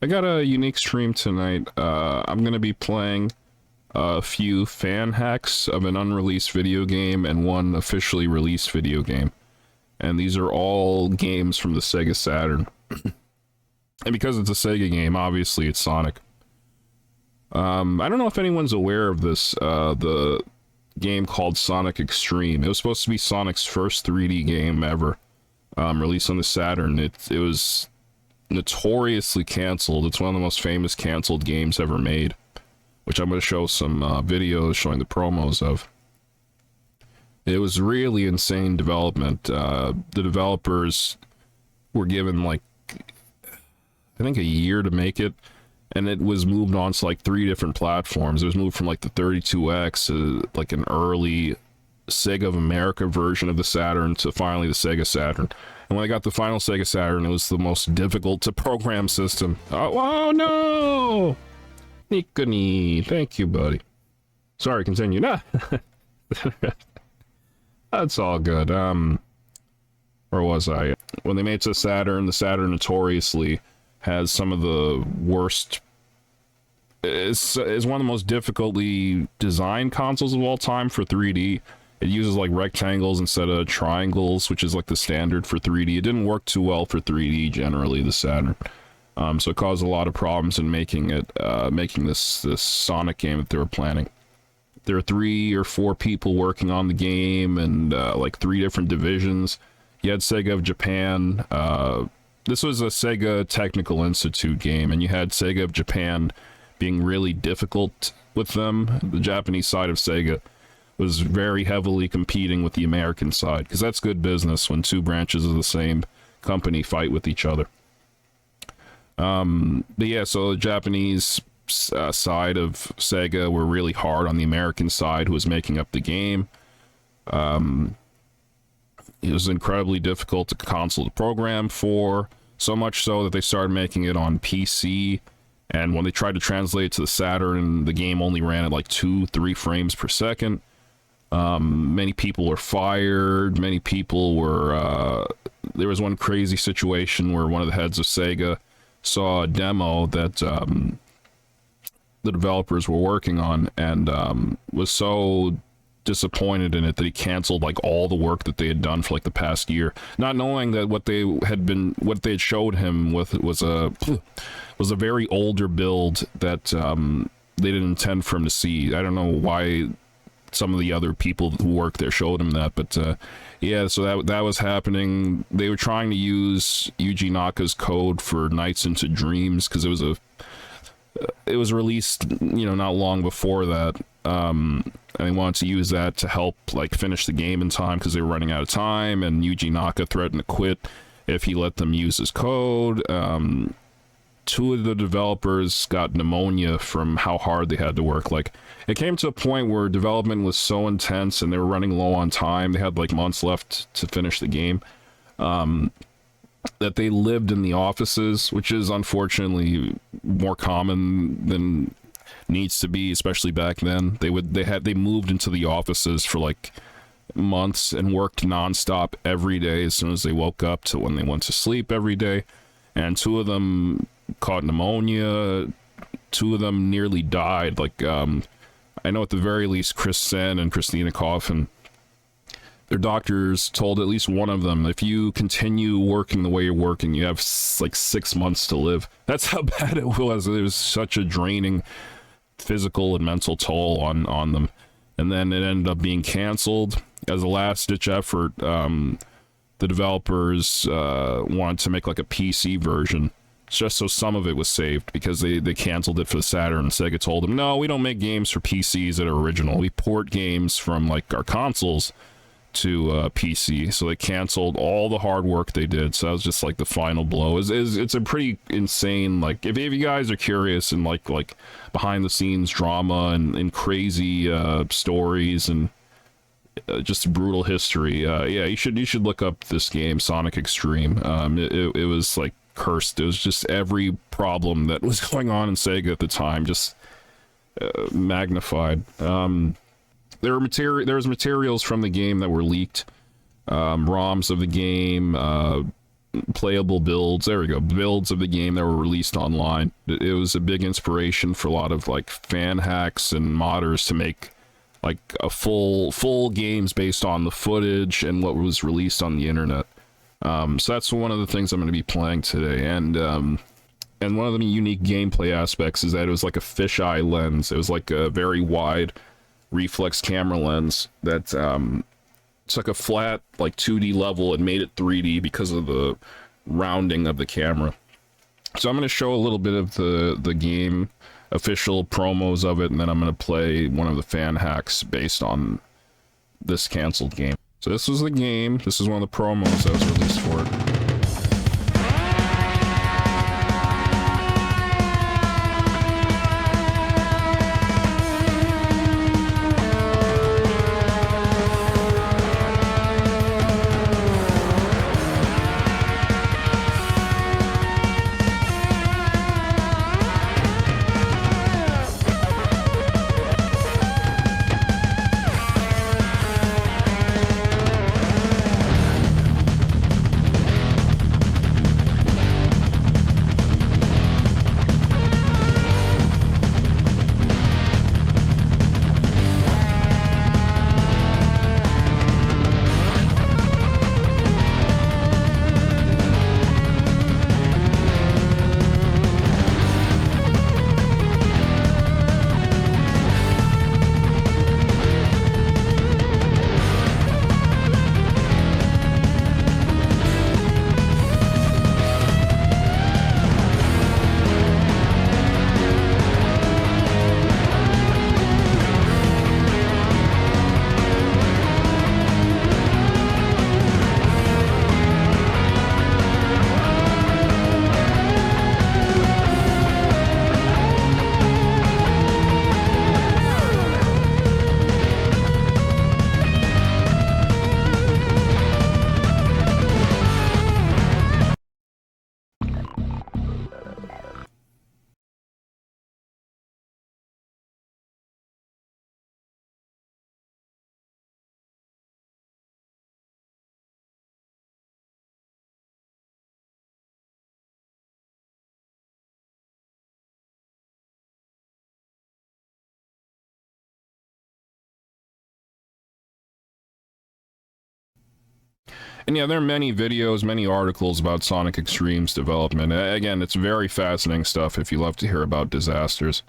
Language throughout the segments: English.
I got a unique stream tonight. I'm gonna be playing a few fan hacks of an unreleased video game and one officially released video game. And these are all games from the Sega Saturn. And because it's a Sega game, obviously it's Sonic. I don't know if anyone's aware of this, the game called Sonic X-treme. It was supposed to be Sonic's first 3D game ever, released on the Saturn. It was notoriously canceled. It's one of the most famous canceled games ever made, which I'm going to show some videos showing the promos of. It was really insane development. The developers were given like, I think, a year to make it, and it was moved on to like 3 different platforms. It was moved from like the 32X to like an early Sega of America version of the Saturn to finally the Sega Saturn. And when I got the final Sega Saturn, it was the most difficult to program system. Oh no! Nikoni, thank you, buddy. Sorry, continue. Nah. That's all good. Where was I? When they made it to the Saturn notoriously has some of the worst. Is one of the most difficultly designed consoles of all time for 3D. It uses like rectangles instead of triangles, which is like the standard for 3D. It didn't work too well for 3D generally, the Saturn. So it caused a lot of problems in making it, making this Sonic game that they were planning. There are 3 or 4 people working on the game, and like 3 different divisions. You had Sega of Japan. This was a Sega Technical Institute game, and you had Sega of Japan being really difficult with them. The Japanese side of Sega was very heavily competing with the American side, because that's good business when 2 branches of the same company fight with each other. But yeah, so the Japanese side of Sega were really hard on the American side, who was making up the game. It was incredibly difficult to console to program for, so much so that they started making it on PC, and when they tried to translate it to the Saturn, the game only ran at like 2-3 frames per second. Many people were fired, many people were, there was one crazy situation where one of the heads of Sega saw a demo that the developers were working on, and was so disappointed in it that he canceled like all the work that they had done for like the past year, not knowing that what they had showed him with was a very older build that they didn't intend for him to see. I don't know why some of the other people who worked there showed him that, but yeah, so that was happening. They were trying to use Yuji Naka's code for Nights into Dreams because it was released, you know, not long before that. And they wanted to use that to help like finish the game in time because they were running out of time, and Yuji Naka threatened to quit if he let them use his code. 2 of the developers got pneumonia from how hard they had to work. Like, it came to a point where development was so intense and they were running low on time, they had like months left to finish the game, that they lived in the offices, which is unfortunately more common than needs to be, especially back then. They moved into the offices for like months and worked nonstop every day as soon as they woke up to when they went to sleep every day. And 2 of them caught pneumonia. 2 of them nearly died. Like, I know at the very least Chris Sen and Christina Coffin, their doctors told at least one of them, if you continue working the way you're working, you have like 6 months to live. That's how bad it was. It was such a draining physical and mental toll on them. And then it ended up being canceled as a last-ditch effort. The developers wanted to make like a PC version just so some of it was saved, because they canceled it for the Saturn. Sega told them, no, we don't make games for PCs that are original. We port games from like our consoles to PC. So they canceled all the hard work they did. So that was just like the final blow. It's a pretty insane, like, if you guys are curious and like behind the scenes drama and crazy stories and just brutal history, yeah, you should look up this game, Sonic X-treme. It was like cursed. It was just every problem that was going on in Sega at the time just magnified. There was materials from the game that were leaked, ROMs of the game, playable builds. There we go. Builds of the game that were released online. It was a big inspiration for a lot of like fan hacks and modders to make like a full games based on the footage and what was released on the internet. So that's one of the things I'm going to be playing today. And one of the unique gameplay aspects is that it was like a fisheye lens. It was like a very wide reflex camera lens that it's like a flat like 2D level and made it 3D because of the rounding of the camera. So I'm going to show a little bit of the game, official promos of it, and then I'm going to play one of the fan hacks based on this canceled game. So this was the game. This is one of the promos that was released for it. And yeah, there are many videos, many articles about Sonic X-treme's development. Again, it's very fascinating stuff if you love to hear about disasters.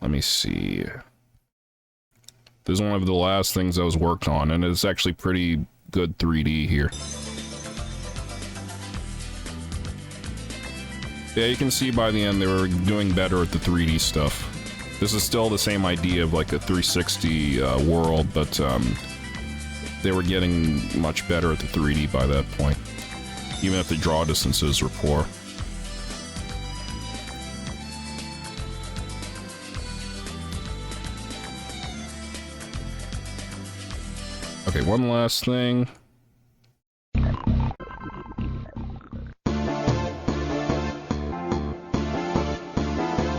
Let me see. This is one of the last things that was worked on, and it's actually pretty good 3D here. Yeah, you can see by the end they were doing better at the 3D stuff. This is still the same idea of like a 360 world, but they were getting much better at the 3D by that point, even if the draw distances were poor. Okay, one last thing.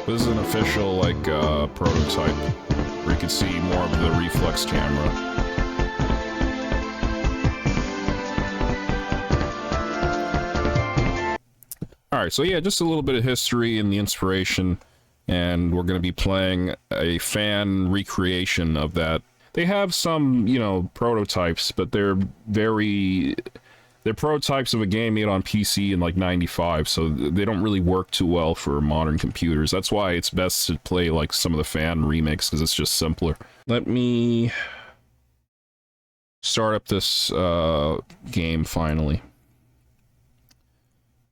This is an official, like, prototype, where you can see more of the reflex camera. Alright, so yeah, just a little bit of history and the inspiration, and we're going to be playing a fan recreation of that. They have some, you know, prototypes, but they're prototypes of a game made on PC in like 95, so they don't really work too well for modern computers. That's why it's best to play like some of the fan remakes, because it's just simpler. Let me start up this game finally.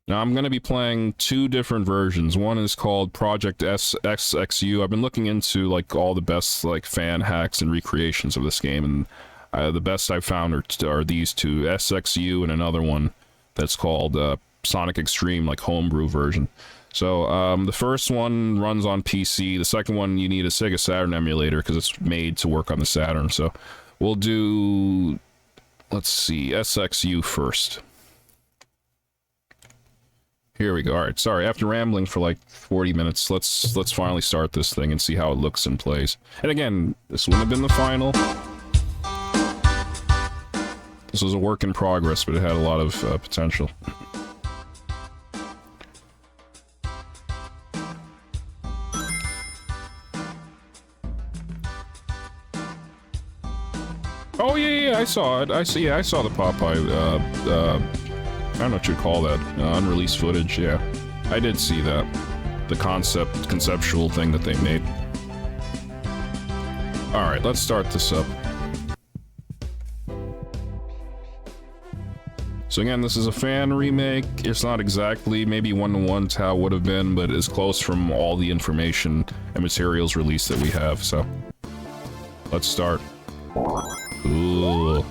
Now I'm going to be playing two different versions. One is called Project SXU. I've been looking into like all the best like fan hacks and recreations of this game, and the best I've found are these two, SXU and another one that's called Sonic X-treme, like Homebrew version. So the first one runs on PC. The second one you need a Sega Saturn emulator because it's made to work on the Saturn. So we'll do, let's see, SXU first. Here we go. Alright, sorry, after rambling for like 40 minutes, let's finally start this thing and see how it looks and plays. And again, this wouldn't have been the final. This was a work in progress, but it had a lot of potential. Oh, yeah, I saw it. I saw the Popeye, I don't know what you'd call that. Unreleased footage, yeah. I did see that. The conceptual thing that they made. Alright, let's start this up. So again, this is a fan remake. It's not exactly maybe one-to-one to how it would have been, but it's close from all the information and materials released that we have, so... Let's start. Ooh.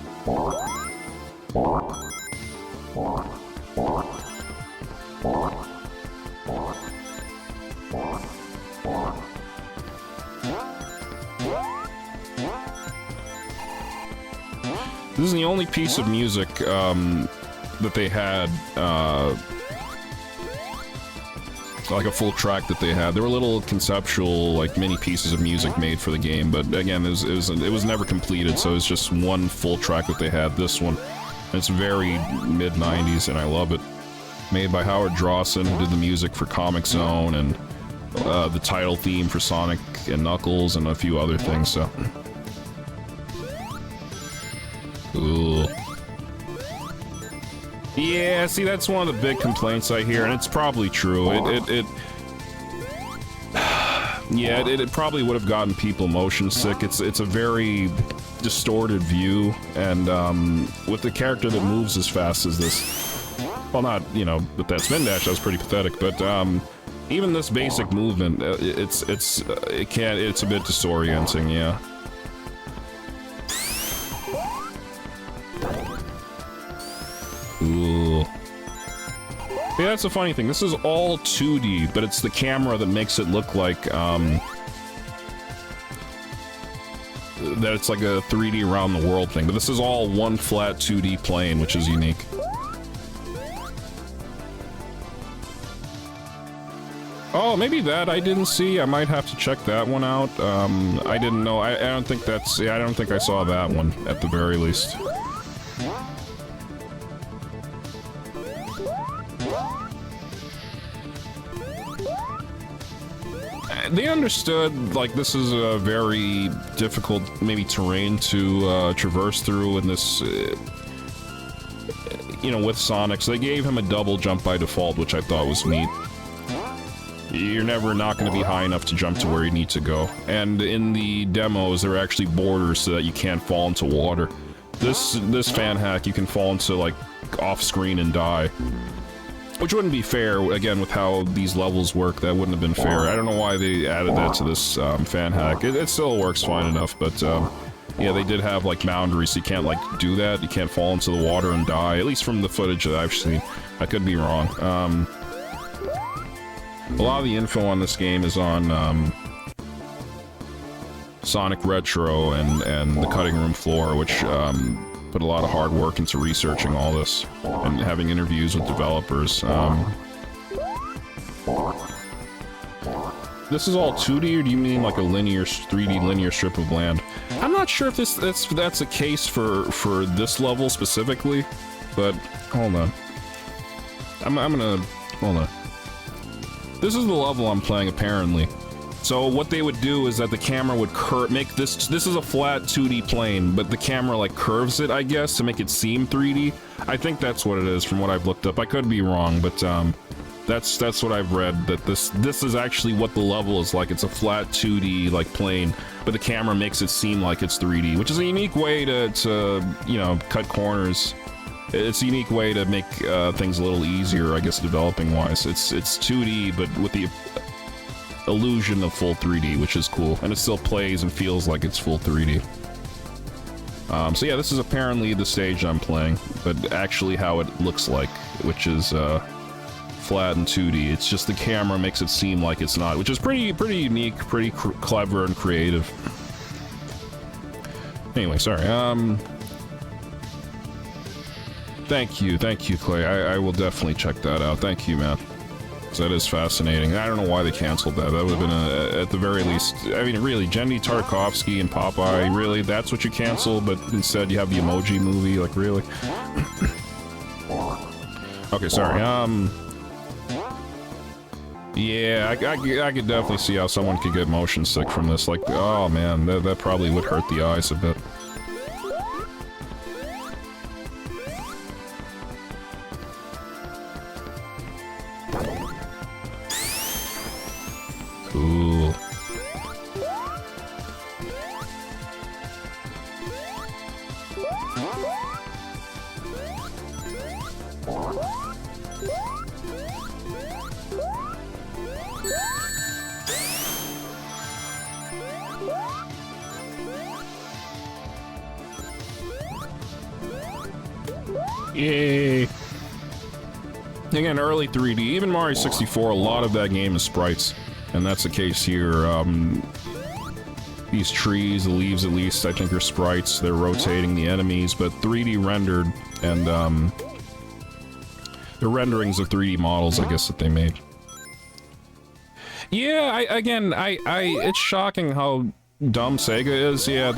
This is the only piece of music, that they had, like a full track that they had. There were little conceptual, like, mini pieces of music made for the game, but again, it was never completed, so it's just one full track that they had, this one. It's very mid-90s, and I love it. Made by Howard Drawson, who did the music for Comic Zone, and the title theme for Sonic and Knuckles, and a few other things, so... Cool. Yeah, see, that's one of the big complaints I hear, and it's probably true. It probably would have gotten people motion sick. It's a very distorted view, and with the character that moves as fast as this, well, not, you know, with that spin dash, that was pretty pathetic, but even this basic movement, it's a bit disorienting, yeah. Ooh. Yeah, that's a funny thing. This is all 2D, but it's the camera that makes it look like, that it's like a 3D around the world thing. But this is all one flat 2D plane, which is unique. Oh, maybe that I didn't see. I might have to check that one out. I didn't know. I don't think that's... Yeah, I don't think I saw that one, at the very least. They understood, like, this is a very difficult, maybe, terrain to traverse through in this, you know, with Sonic, so they gave him a double jump by default, which I thought was neat. You're never not going to be high enough to jump to where you need to go. And in the demos, there are actually borders so that you can't fall into water. This fan hack, you can fall into, like, off-screen and die. Which wouldn't be fair, again, with how these levels work. That wouldn't have been fair. I don't know why they added that to this fan hack. It still works fine enough, but yeah, they did have, like, boundaries, so you can't, like, do that. You can't fall into the water and die, at least from the footage that I've seen. I could be wrong. A lot of the info on this game is on Sonic Retro and the Cutting Room Floor, which put a lot of hard work into researching all this and having interviews with developers. This is all 2D, or do you mean like a 3D linear strip of land? I'm not sure if that's a case for this level specifically, but hold on. I'm gonna hold on. This is the level I'm playing, apparently. So what they would do is that the camera would make this is a flat 2D plane, but the camera, like, curves it, I guess, to make it seem 3D. I think that's what it is from what I've looked up. I could be wrong, but that's what I've read, that this is actually what the level is like. It's a flat 2D, like, plane, but the camera makes it seem like it's 3D, which is a unique way to you know, cut corners. It's a unique way to make things a little easier, I guess, developing-wise. It's 2D, but with the illusion of full 3D, which is cool, and it still plays and feels like it's full 3D. So yeah, this is apparently the stage I'm playing, but actually how it looks like, which is flat and 2D. It's just the camera makes it seem like it's not, which is pretty unique, pretty clever and creative. Anyway, sorry. Thank you, Clay. I will definitely check that out. Thank you, man. That is fascinating. I don't know why they canceled that. That would have been, at the very least... I mean, really, Jenny Tartakovsky and Popeye, really? That's what you cancel, but instead you have the Emoji Movie? Like, really? Okay, sorry. Yeah, I could definitely see how someone could get motion sick from this. Like, oh man, that probably would hurt the eyes a bit. Cool. Yay! Again, early 3D. Even Mario 64, a lot of that game is sprites. And that's the case here. These trees, the leaves at least, I think are sprites. They're rotating the enemies, but 3D rendered, and the renderings of 3D models, I guess, that they made. Yeah, it's shocking how dumb Sega is. Yeah,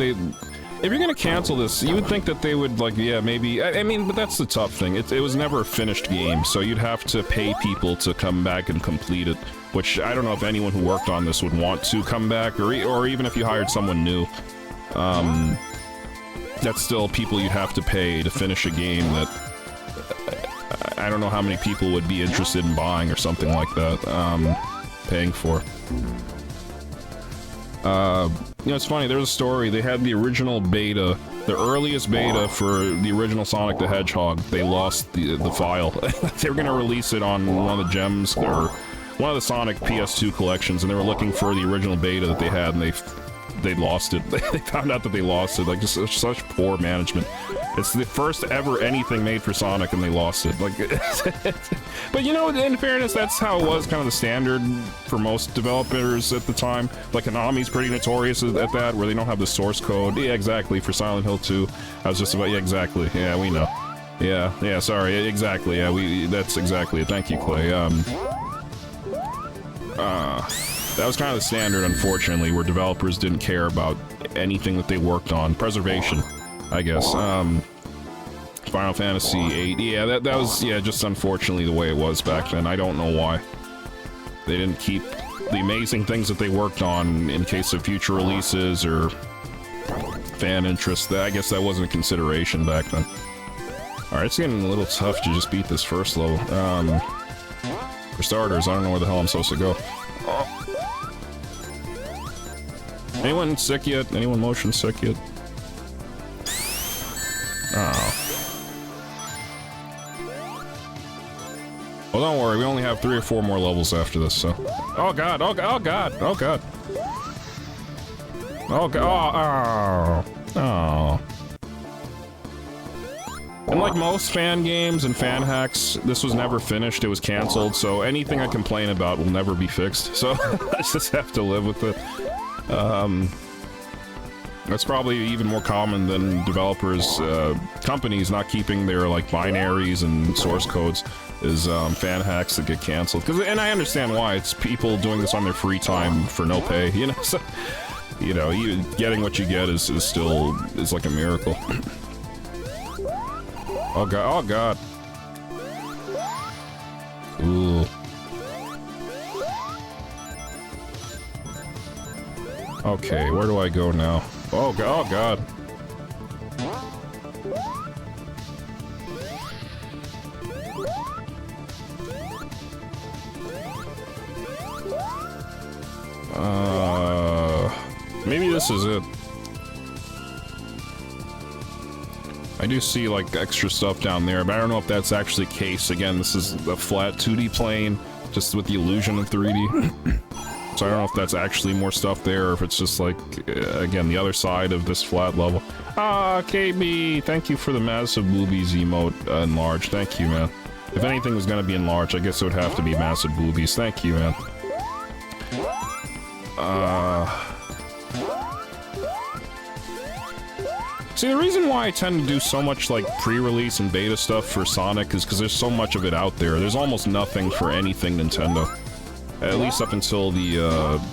if you're gonna cancel this, you would think that they would, like, yeah, maybe... I mean, but that's the tough thing. It was never a finished game, so you'd have to pay people to come back and complete it, which I don't know if anyone who worked on this would want to come back, or even if you hired someone new. That's still people you'd have to pay to finish a game that... I don't know how many people would be interested in buying or something like that, paying for. You know, it's funny, there's a story, they had the original beta, the earliest beta for the original Sonic the Hedgehog. They lost the file. They were gonna release it on one of the gems, or one of the Sonic PS2 collections, and they were looking for the original beta that they had, and they lost it. They found out that they lost it, like, just such poor management. It's the first ever anything made for Sonic, and they lost it. Like, but you know, in fairness, that's how it was kind of the standard for most developers at the time. Like, Konami's pretty notorious at that, where they don't have the source code. Yeah, exactly, for Silent Hill 2. I was just about, yeah, exactly. Yeah, we know. Yeah, sorry, exactly. Yeah, that's exactly it. Thank you, Clay. That was kind of the standard, unfortunately, where developers didn't care about anything that they worked on. Preservation, I guess. Final Fantasy VIII. Yeah, that was, yeah, just unfortunately the way it was back then. I don't know why. They didn't keep the amazing things that they worked on in case of future releases or fan interest. I guess that wasn't a consideration back then. Alright, it's getting a little tough to just beat this first level. For starters, I don't know where the hell I'm supposed to go. Anyone sick yet? Anyone motion sick yet? Oh. Well, don't worry, we only have 3 or 4 more levels after this, so... Oh god, oh god, oh god, oh god! Oh god, oh. And like most fan games and fan hacks, this was never finished, it was cancelled, so anything I complain about will never be fixed, so I just have to live with it. That's probably even more common than developers, companies not keeping their, like, binaries and source codes, is, fan hacks that get cancelled. And I understand why, it's people doing this on their free time for no pay, you know, so, you know, getting what you get is like a miracle. Oh god, oh god. Ooh. Okay, where do I go now? Oh god. Maybe this is it. I do see, like, extra stuff down there, but I don't know if that's actually the case. Again, this is a flat 2D plane, just with the illusion of 3D. So I don't know if that's actually more stuff there, or if it's just, like, again, the other side of this flat level. Ah, KB! Thank you for the massive boobies emote enlarged. Thank you, man. If anything was gonna be enlarged, I guess it would have to be massive boobies. Thank you, man. See, the reason why I tend to do so much, like, pre-release and beta stuff for Sonic is because there's so much of it out there. There's almost nothing for anything Nintendo. At least up until the,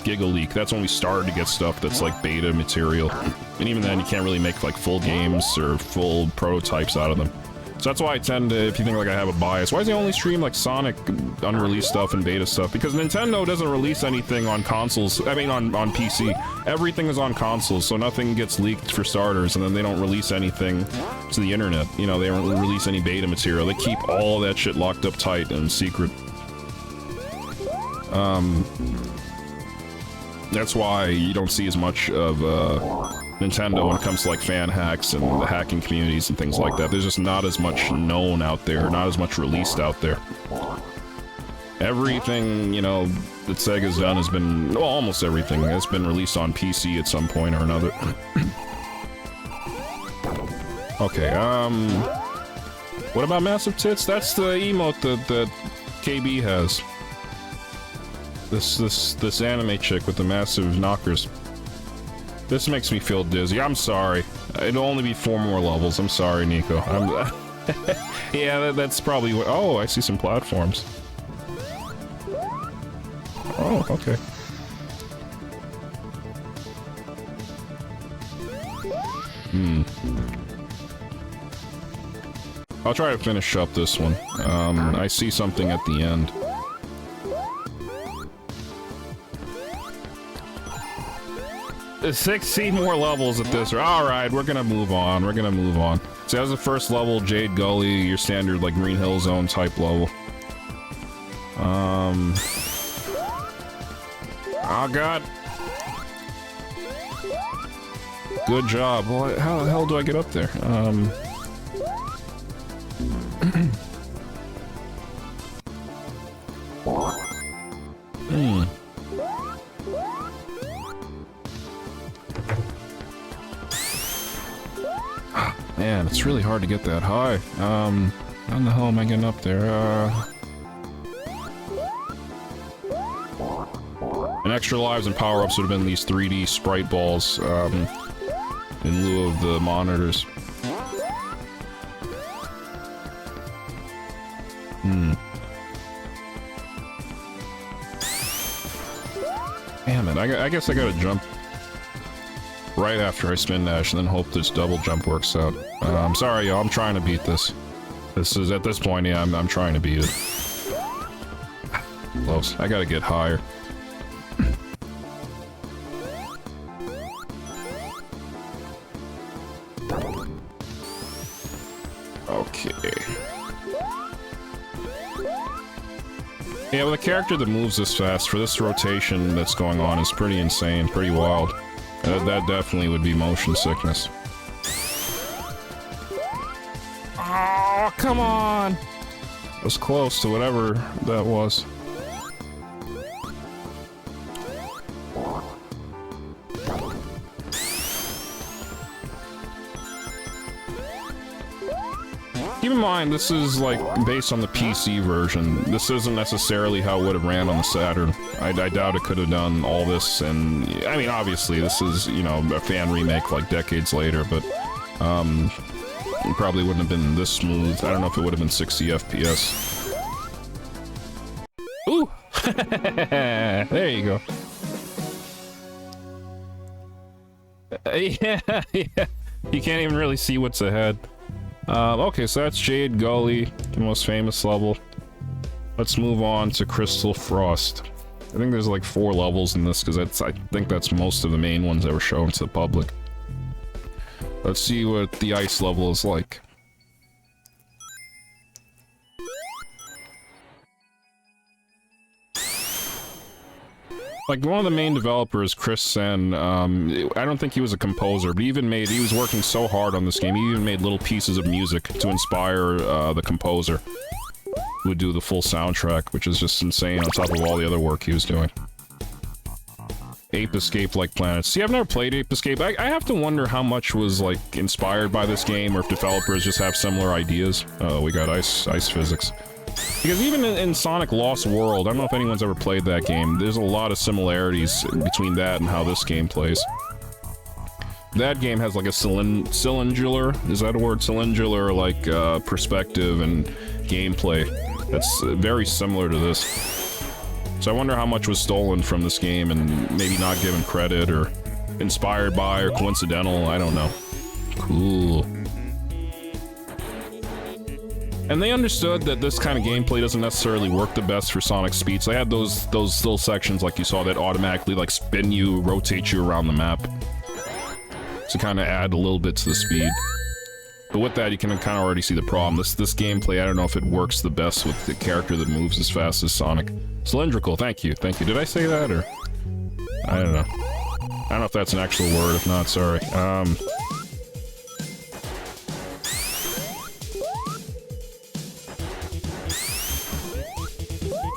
Giga Leak. That's when we started to get stuff that's, like, beta material. And even then, you can't really make, like, full games or full prototypes out of them. So that's why I tend to, if you think, like, I have a bias, why does he only stream, like, Sonic unreleased stuff and beta stuff? Because Nintendo doesn't release anything on consoles, I mean, on PC. Everything is on consoles, so nothing gets leaked for starters, and then they don't release anything to the internet. You know, they don't release any beta material. They keep all that shit locked up tight and secret. That's why you don't see as much of Nintendo when it comes to like fan hacks and the hacking communities and things like that. There's just not as much known out there, not as much released out there. Everything, you know, that Sega's done has been, well, almost everything has been released on PC at some point or another. Okay, what about Massive Tits? That's the emote that KB has. This anime chick with the massive knockers. This makes me feel dizzy. I'm sorry. It'll only be 4 more levels. I'm sorry, Nico. Yeah, that's probably what... Oh, I see some platforms. Oh, okay. I'll try to finish up this one. I see something at the end. 16 more levels at this. Alright, we're gonna move on. We're gonna move on. So that was the first level, Jade Gully, your standard, like, Green Hill Zone type level. Oh, God. Good job. Well, how the hell do I get up there? Man, it's really hard to get that high. How the hell am I getting up there? And extra lives and power-ups would have been these 3D sprite balls, in lieu of the monitors. Damn it, I guess I gotta jump right after I spin dash and then hope this double jump works out. I'm sorry, y'all, I'm trying to beat this. This is, at this point, yeah, I'm trying to beat it. Close. I gotta get higher. Okay. Yeah, with a character that moves this fast, for this rotation that's going on is pretty insane, pretty wild. That definitely would be motion sickness. Oh, come on! It was close to whatever that was. Keep in mind, this is, like, based on the PC version. This isn't necessarily how it would have ran on the Saturn. I doubt it could have done all this, and... I mean, obviously, this is, you know, a fan remake, like, decades later, but... it probably wouldn't have been this smooth. I don't know if it would have been 60 FPS. Ooh! There you go. Yeah, yeah. You can't even really see what's ahead. Okay, so that's Jade Gully, the most famous level. Let's move on to Crystal Frost. I think there's like 4 levels in this, because I think that's most of the main ones that were shown to the public. Let's see what the ice level is like. Like, one of the main developers, Chris Sen, I don't think he was a composer, but he was working so hard on this game, he even made little pieces of music to inspire, the composer, who would do the full soundtrack, which is just insane on top of all the other work he was doing. Ape Escape-like planets. See, I've never played Ape Escape. I have to wonder how much was, like, inspired by this game, or if developers just have similar ideas. Oh, we got ice physics. Because even in Sonic Lost World, I don't know if anyone's ever played that game, there's a lot of similarities between that and how this game plays. That game has like a cylindular, is that a word? Cylindular, like, perspective and gameplay. That's very similar to this. So I wonder how much was stolen from this game and maybe not given credit, or inspired by, or coincidental, I don't know. Cool. And they understood that this kind of gameplay doesn't necessarily work the best for Sonic speed, so they had those little sections, like you saw, that automatically, like, spin you, rotate you around the map. To kind of add a little bit to the speed. But with that, you can kind of already see the problem. This gameplay, I don't know if it works the best with the character that moves as fast as Sonic. Cylindrical, thank you. Did I say that, or...? I don't know. I don't know if that's an actual word. If not, sorry.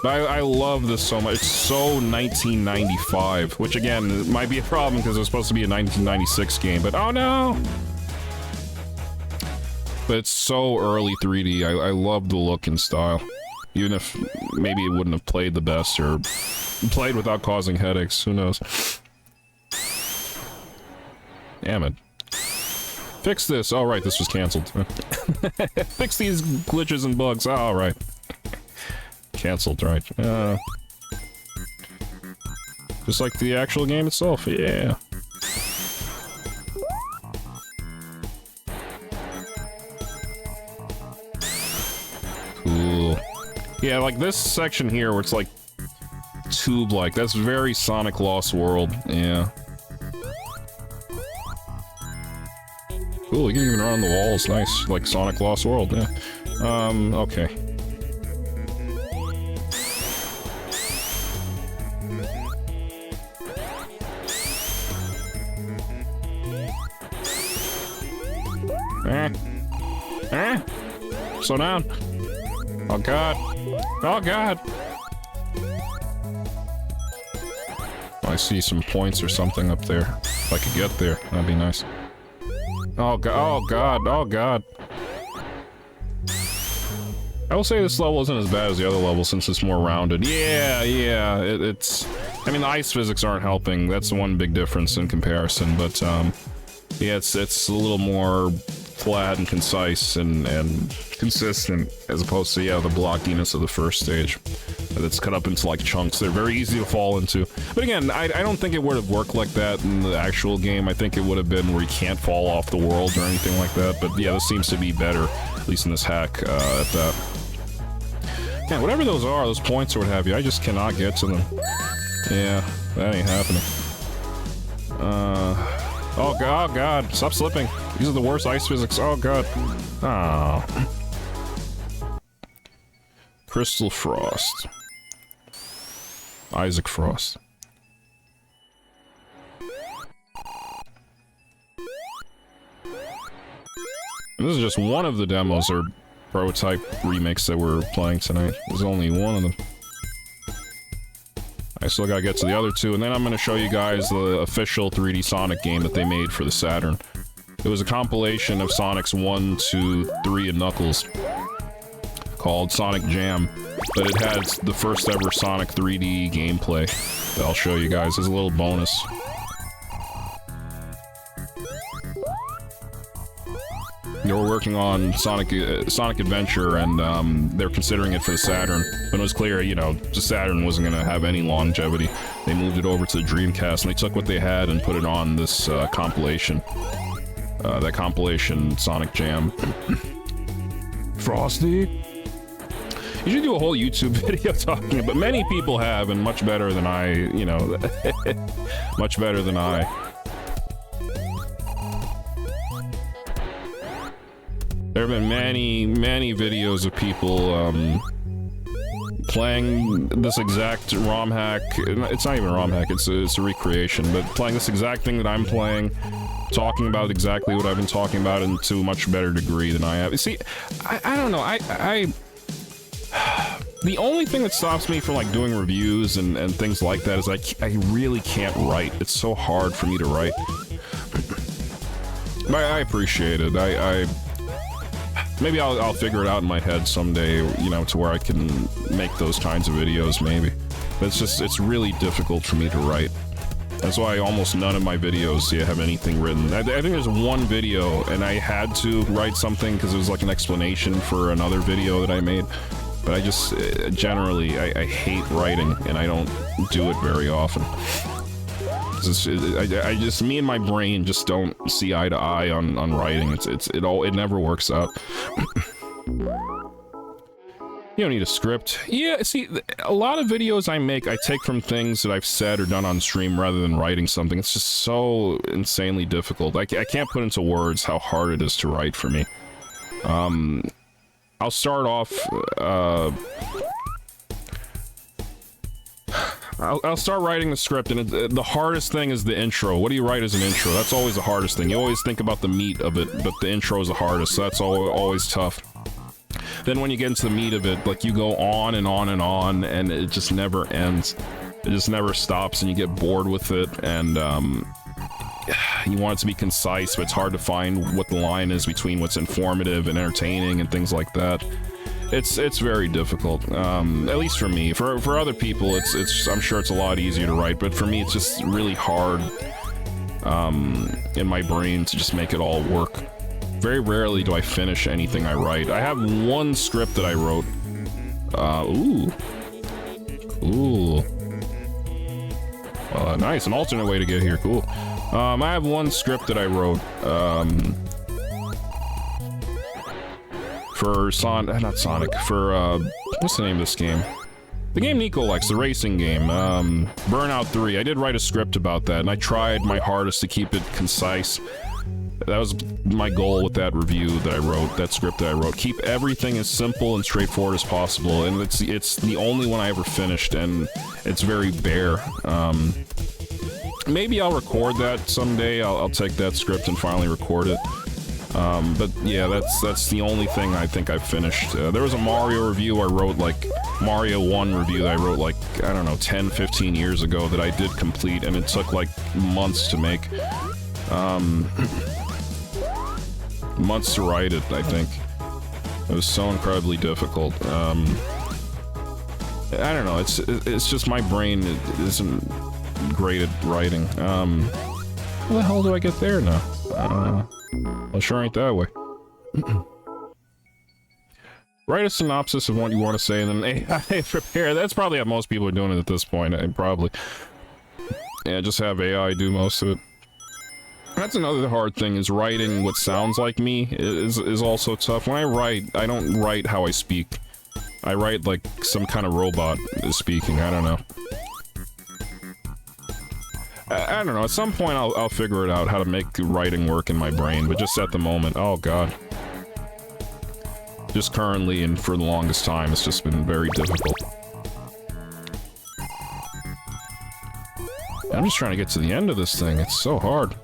I love this so much. It's so 1995, which again might be a problem because it was supposed to be a 1996 game, but oh no! But it's so early 3D. I love the look and style. Even if maybe it wouldn't have played the best or played without causing headaches, who knows? Damn it. Fix this. Oh, right, this was cancelled. Fix these glitches and bugs. Oh, right. Cancelled, right. Just like the actual game itself, yeah. Cool. Yeah, like this section here where it's like tube-like, that's very Sonic Lost World, yeah. Cool, you can even run on the walls, nice, like Sonic Lost World, yeah. Okay. Slow down. Oh god. Oh god. I see some points or something up there. If I could get there, that'd be nice. Oh god. Oh god. Oh god. I will say this level isn't as bad as the other level since it's more rounded. Yeah, yeah. It's. I mean, the ice physics aren't helping. That's the one big difference in comparison. But yeah, it's a little more flat and concise and consistent as opposed to, yeah, the blockiness of the first stage. That's cut up into like chunks. They're very easy to fall into. But again, I don't think it would have worked like that in the actual game. I think it would have been where you can't fall off the world or anything like that. But yeah, this seems to be better, at least in this hack, at that. Yeah, whatever those are, those points or what have you, I just cannot get to them. Yeah, that ain't happening. Oh god, oh god, stop slipping. These are the worst ice physics, oh god. Oh. Crystal Frost. Isaac Frost. And this is just one of the demos or prototype remakes that we're playing tonight. There's only one of them. I still gotta get to the other two, and then I'm gonna show you guys the official 3D Sonic game that they made for the Saturn. It was a compilation of Sonic's 1, 2, 3, and Knuckles called Sonic Jam, but it had the first ever Sonic 3D gameplay that I'll show you guys as a little bonus. They were working on Sonic Adventure, and they're considering it for the Saturn. When it was clear, you know, the Saturn wasn't going to have any longevity, they moved it over to the Dreamcast, and they took what they had and put it on this compilation. That compilation, Sonic Jam. Frosty? You should do a whole YouTube video talking about, many people have, and much better than I, you know, much better than I. There have been many videos of people, playing this exact ROM hack. It's not even a ROM hack, it's a recreation, but playing this exact thing that I'm playing, talking about exactly what I've been talking about and to a much better degree than I have. See, I don't know, the only thing that stops me from, like, doing reviews and things like that is I really can't write. It's so hard for me to write. But I appreciate it. Maybe I'll figure it out in my head someday, you know, to where I can make those kinds of videos, maybe. But it's really difficult for me to write. That's why almost none of my videos have anything written. I think there's one video, and I had to write something because it was like an explanation for another video that I made. But I just, generally, I hate writing, and I don't do it very often. I just, me and my brain just don't see eye to eye on writing. It never works out. You don't need a script. Yeah, see, a lot of videos I make, I take from things that I've said or done on stream rather than writing something. It's just so insanely difficult. I can't put into words how hard it is to write for me. I'll start off, I'll start writing the script, and the hardest thing is the intro. What do you write as an intro? That's always the hardest thing. You always think about the meat of it, but the intro is the hardest, so that's always tough. Then when you get into the meat of it, like, you go on and on and on, and it just never ends. It just never stops, and you get bored with it, and, you want it to be concise, but it's hard to find what the line is between what's informative and entertaining and things like that. It's very difficult, at least for me. For other people, I'm sure it's a lot easier to write, but for me, it's just really hard, in my brain to just make it all work. Very rarely do I finish anything I write. I have one script that I wrote. Ooh. Nice, an alternate way to get here, cool. I have one script that I wrote, for what's the name of this game? The game Nico likes, the racing game, Burnout 3. I did write a script about that, and I tried my hardest to keep it concise. That was my goal with that review that I wrote, that script that I wrote. Keep everything as simple and straightforward as possible, and it's the only one I ever finished, and it's very bare. Maybe I'll record that someday. I'll take that script and finally record it. But yeah, that's the only thing I think I've finished. There was a Mario review I wrote, like, Mario 1 review that I wrote, like, I don't know, 10, 15 years ago that I did complete, and it took, like, months to make. Months to write it, I think. It was so incredibly difficult. I don't know, it's just my brain isn't great at writing. How the hell do I get there now? Well, sure ain't that way. Write a synopsis of what you want to say, and then AI prepare. That's probably how most people are doing it at this point, probably. Yeah, just have AI do most of it. That's another hard thing, is writing what sounds like me is also tough. When I write, I don't write how I speak. I write like some kind of robot is speaking, I don't know. I don't know, at some point I'll figure it out how to make writing work in my brain, but just at the moment, oh god. Just currently and for the longest time, it's just been very difficult. I'm just trying to get to the end of this thing, it's so hard.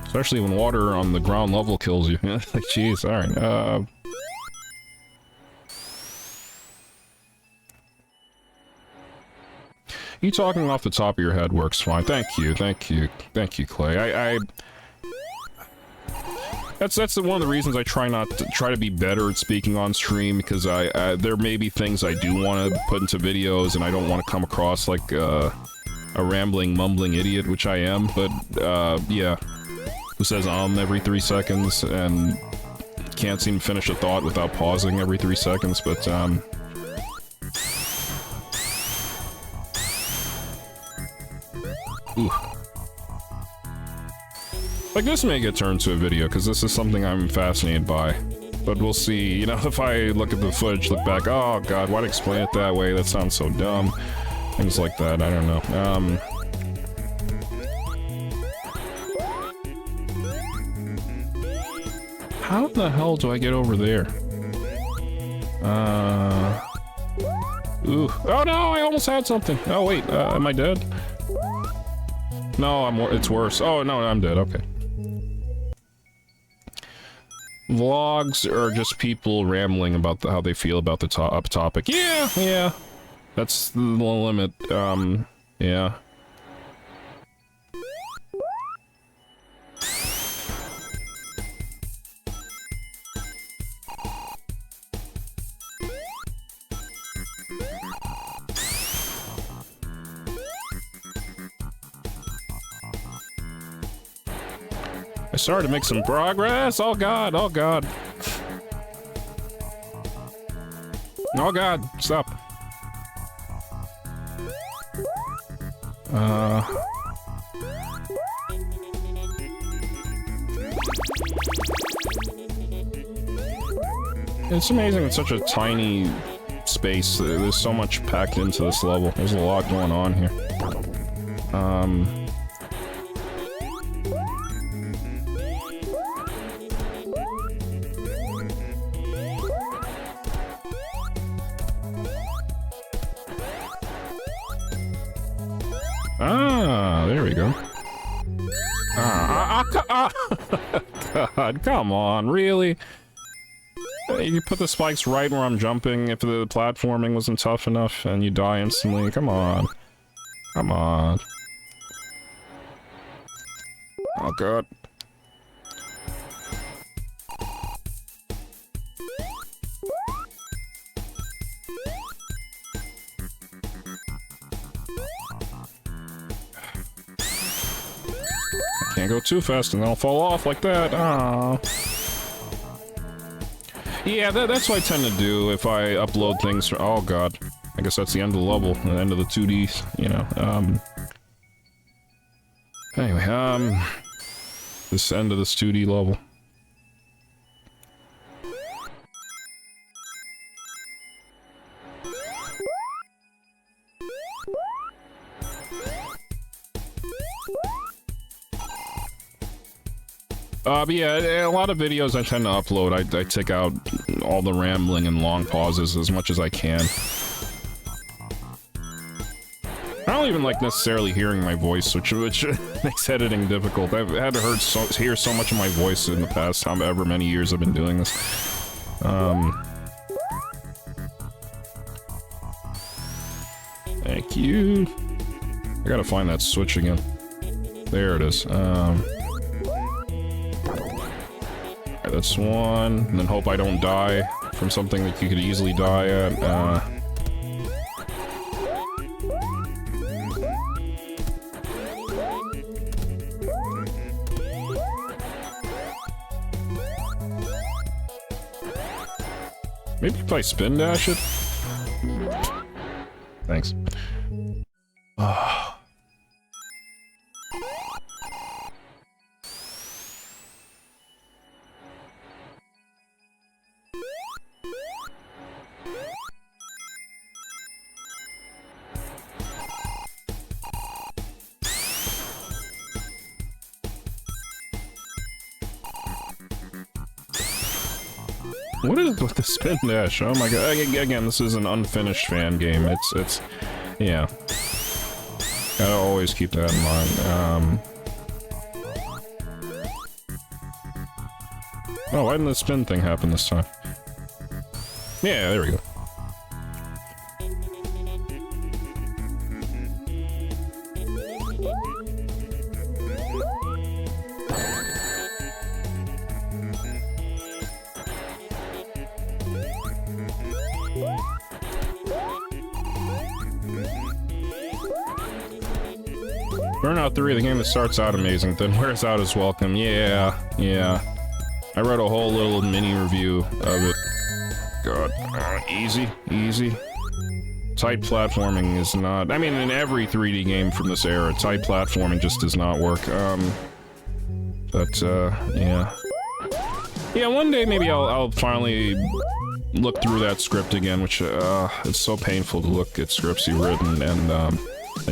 Especially when water on the ground level kills you. Like, jeez, alright, you talking off the top of your head works fine. Thank you, Clay. That's one of the reasons I try to be better at speaking on stream, because there may be things I do want to put into videos, and I don't want to come across like a rambling, mumbling idiot, which I am, but, yeah. Who says every 3 seconds, and can't seem to finish a thought without pausing every 3 seconds, but, ooh. Like, this may get turned to a video, because this is something I'm fascinated by. But we'll see, you know, if I look at the footage, look back, oh god, why'd I explain it that way? That sounds so dumb. Things like that, I don't know. How the hell do I get over there? Ooh. Oh no, I almost had something. Oh wait, am I dead? No, it's worse. Oh no, I'm dead, okay. Vlogs are just people rambling about how they feel about the topic. Yeah. That's the limit, yeah. I started to make some progress. Oh god, oh god. Oh god, stop. It's amazing it's such a tiny space. There's so much packed into this level. There's a lot going on here. Ah, there we go. God, come on, really? You put the spikes right where I'm jumping if the platforming wasn't tough enough and you die instantly. Come on. Come on. Oh, God. Can't go too fast and I'll fall off like that. Ah. Yeah, that's what I tend to do if I upload things from— oh god. I guess that's the end of the level, the end of the 2D, you know, Anyway, this end of this 2D level. But yeah, a lot of videos I tend to upload, I take out all the rambling and long pauses as much as I can. I don't even like necessarily hearing my voice, which makes editing difficult. I've had to hear so much of my voice in the past however many years I've been doing this. Thank you. I gotta find that switch again. There it is. That's one, and then hope I don't die from something that you could easily die at. Maybe if I spin dash it? Thanks. What is it with the spin dash? Oh my god. Again, this is an unfinished fan game. It's... yeah. Gotta always keep that in mind. Oh, why didn't the spin thing happen this time? Yeah, there we go. Burnout 3, the game that starts out amazing, then wears out as welcome. Yeah, yeah. I wrote a whole little mini review of it. God. Easy, easy. Tight platforming is not... I mean, in every 3D game from this era, tight platforming just does not work. Yeah. Yeah, one day maybe I'll finally look through that script again, which, it's so painful to look at scripts you've written, and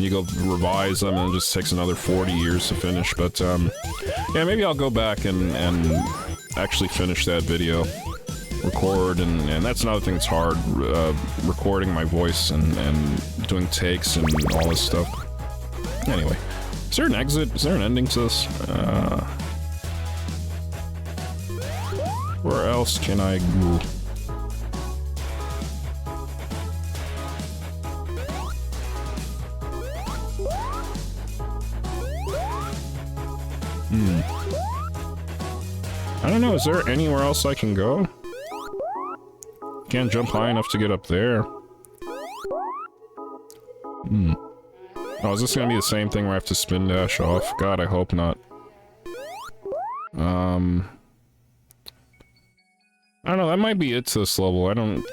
you go revise them, and it just takes another 40 years to finish, but, yeah, maybe I'll go back and actually finish that video. Record, and that's another thing that's hard, recording my voice and doing takes and all this stuff. Anyway, is there an exit? Is there an ending to this? Where else can I go? I don't know, is there anywhere else I can go? Can't jump high enough to get up there. Oh, is this gonna be the same thing where I have to spin dash off? God, I hope not. I don't know, that might be it to this level. I don't...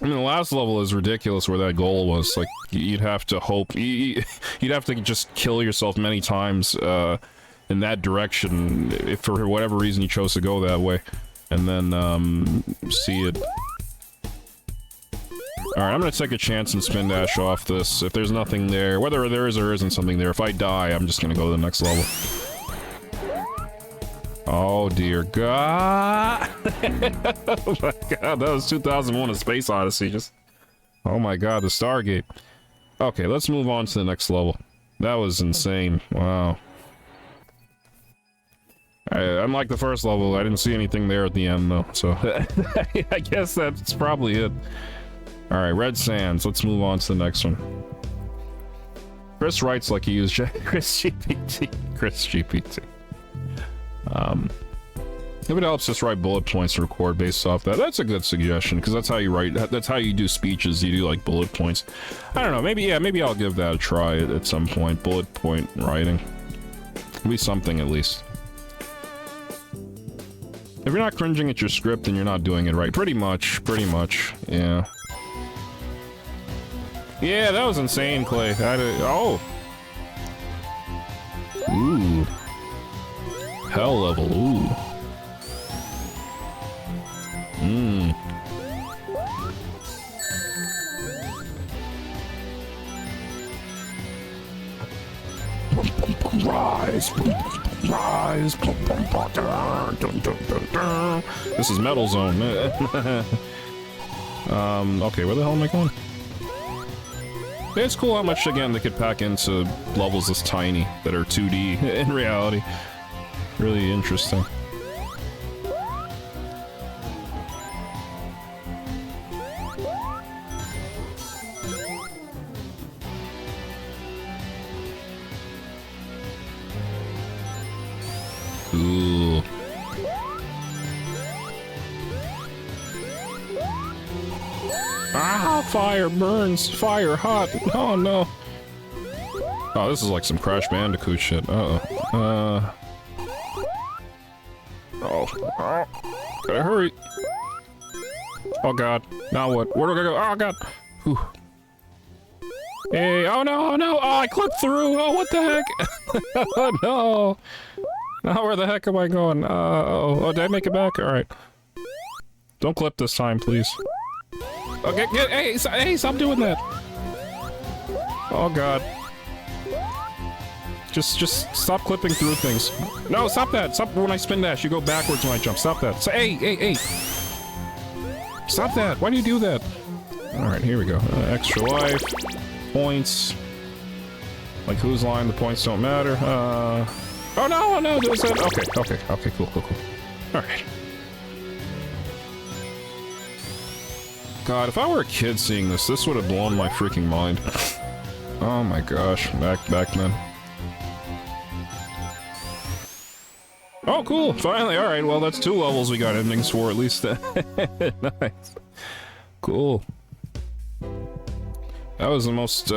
I mean, the last level is ridiculous where that goal was. Like, you'd have to hope... You'd have to just kill yourself many times, in that direction, if for whatever reason you chose to go that way. And then, see it. Alright, I'm gonna take a chance and spin dash off this. If there's nothing there, whether there is or isn't something there, if I die, I'm just gonna go to the next level. Oh dear god! Oh my god, that was 2001: A Space Odyssey, just... Oh my god, the Stargate. Okay, let's move on to the next level. That was insane. Wow. Unlike the first level, I didn't see anything there at the end, though, so... I guess that's probably it. Alright, Red Sands. Let's move on to the next one. Chris writes like he used Chris GPT. Chris GPT. If it helps, just write bullet points and record based off that. That's a good suggestion, because that's how you write. That's how you do speeches. You do, like, bullet points. I don't know. Maybe, yeah, maybe I'll give that a try at some point. Bullet point writing. It'll be something, at least. If you're not cringing at your script, then you're not doing it right. Pretty much. Pretty much. Yeah. Yeah, that was insane, Clay. Oh. Ooh. Hell level. Ooh. Mmm. Rise. Rise. This is Metal Zone. Okay, where the hell am I going? It's cool how much, again, they could pack into levels this tiny that are 2D in reality. Really interesting. Ooh. Ah, fire burns. Fire hot. Oh, no. Oh, this is like some Crash Bandicoot shit. Uh-oh. Oh. Gotta hurry. Oh, God. Now what? Where do I go? Oh, God. Whew. Hey, oh, no, oh, no. Oh, I clipped through. Oh, what the heck? Oh, no. Now where the heck am I going? Oh, did I make it back? Alright. Don't clip this time, please. Okay, hey, stop doing that! Oh god. Just stop clipping through things. No, stop that! Stop when I spin dash, you go backwards when I jump. Stop that. So, hey! Stop that! Why do you do that? Alright, here we go. Extra life. Points. Like whose line, the points don't matter. Oh no, there's that. Okay, cool. Alright. God, if I were a kid seeing this, this would have blown my freaking mind. Oh my gosh, back then. Oh, cool, finally, alright, well, that's 2 levels we got endings for, at least. Nice. Cool. That was the most,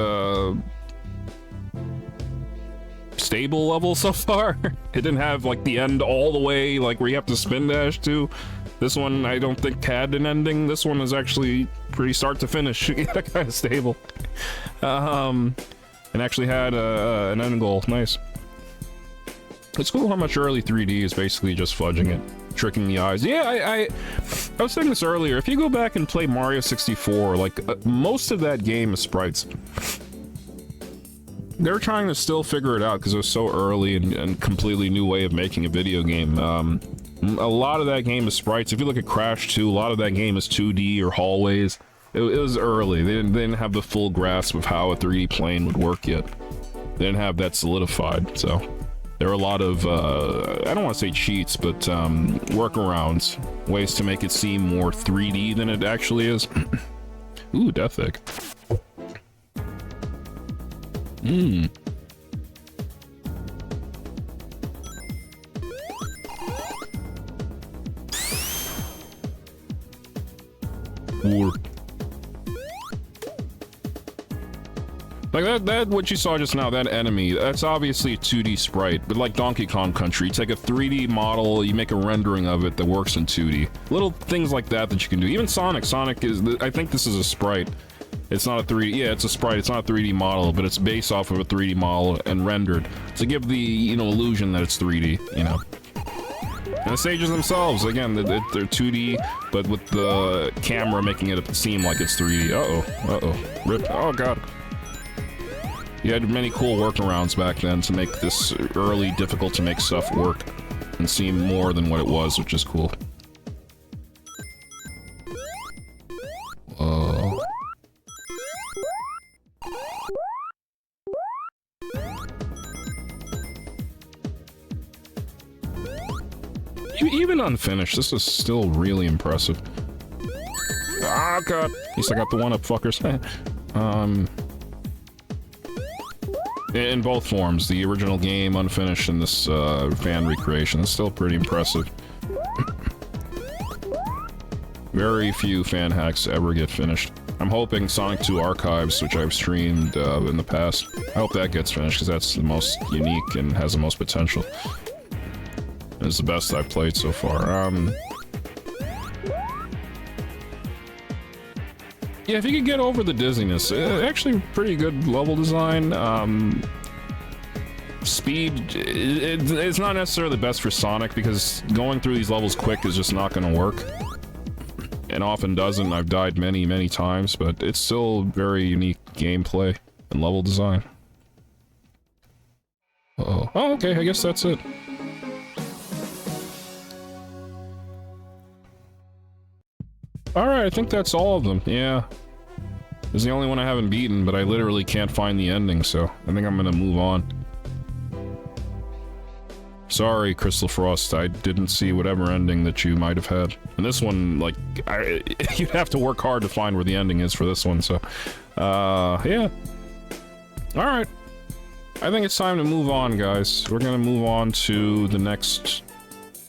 stable level so far. It didn't have, like, the end all the way, like, where you have to spin dash to. This one, I don't think had an ending. This one is actually pretty start to finish. Kind of stable. And actually had an end goal. Nice. It's cool how much early 3D is basically just fudging it. Tricking the eyes. Yeah, I was saying this earlier. If you go back and play Mario 64, like, most of that game is sprites. They're trying to still figure it out because it was so early and completely new way of making a video game. A lot of that game is sprites. If you look at Crash 2, a lot of that game is 2D or hallways. It was early. They didn't have the full grasp of how a 3D plane would work yet. They didn't have that solidified, so... There are a lot of, I don't want to say cheats, but workarounds. Ways to make it seem more 3D than it actually is. Ooh, Death Egg. Mmm. Like that what you saw just now, that enemy, that's obviously a 2D sprite, but like Donkey Kong Country, you take a 3D model, you make a rendering of it that works in 2D. Little things like that you can do. Even Sonic is, I think this is a sprite. It's not a 3D, yeah, it's a sprite, it's not a 3D model, but it's based off of a 3D model and rendered to give the, you know, illusion that it's 3D, you know. And the stages themselves, again, they're 2D, but with the camera making it seem like it's 3D. Uh-oh. Rip. Oh, God. You had many cool workarounds back then to make this early, difficult-to-make stuff work and seem more than what it was, which is cool. Even unfinished, this is still really impressive. Ah, God. At least I got the one-up, fuckers. In both forms, the original game, unfinished, and this fan recreation, is still pretty impressive. Very few fan hacks ever get finished. I'm hoping Sonic 2 Archives, which I've streamed in the past, I hope that gets finished, because that's the most unique and has the most potential. It's the best I've played so far. Yeah, if you could get over the dizziness, actually pretty good level design. Speed, it's not necessarily the best for Sonic, because going through these levels quick is just not going to work. And often doesn't. I've died many, many times, but it's still very unique gameplay and level design. Uh-oh. Oh, okay, I guess that's it. Alright, I think that's all of them, yeah. This is the only one I haven't beaten, but I literally can't find the ending, so I think I'm gonna move on. Sorry, Crystal Frost, I didn't see whatever ending that you might have had. And this one, like, you'd have to work hard to find where the ending is for this one, so... yeah. Alright. I think it's time to move on, guys. We're gonna move on to the next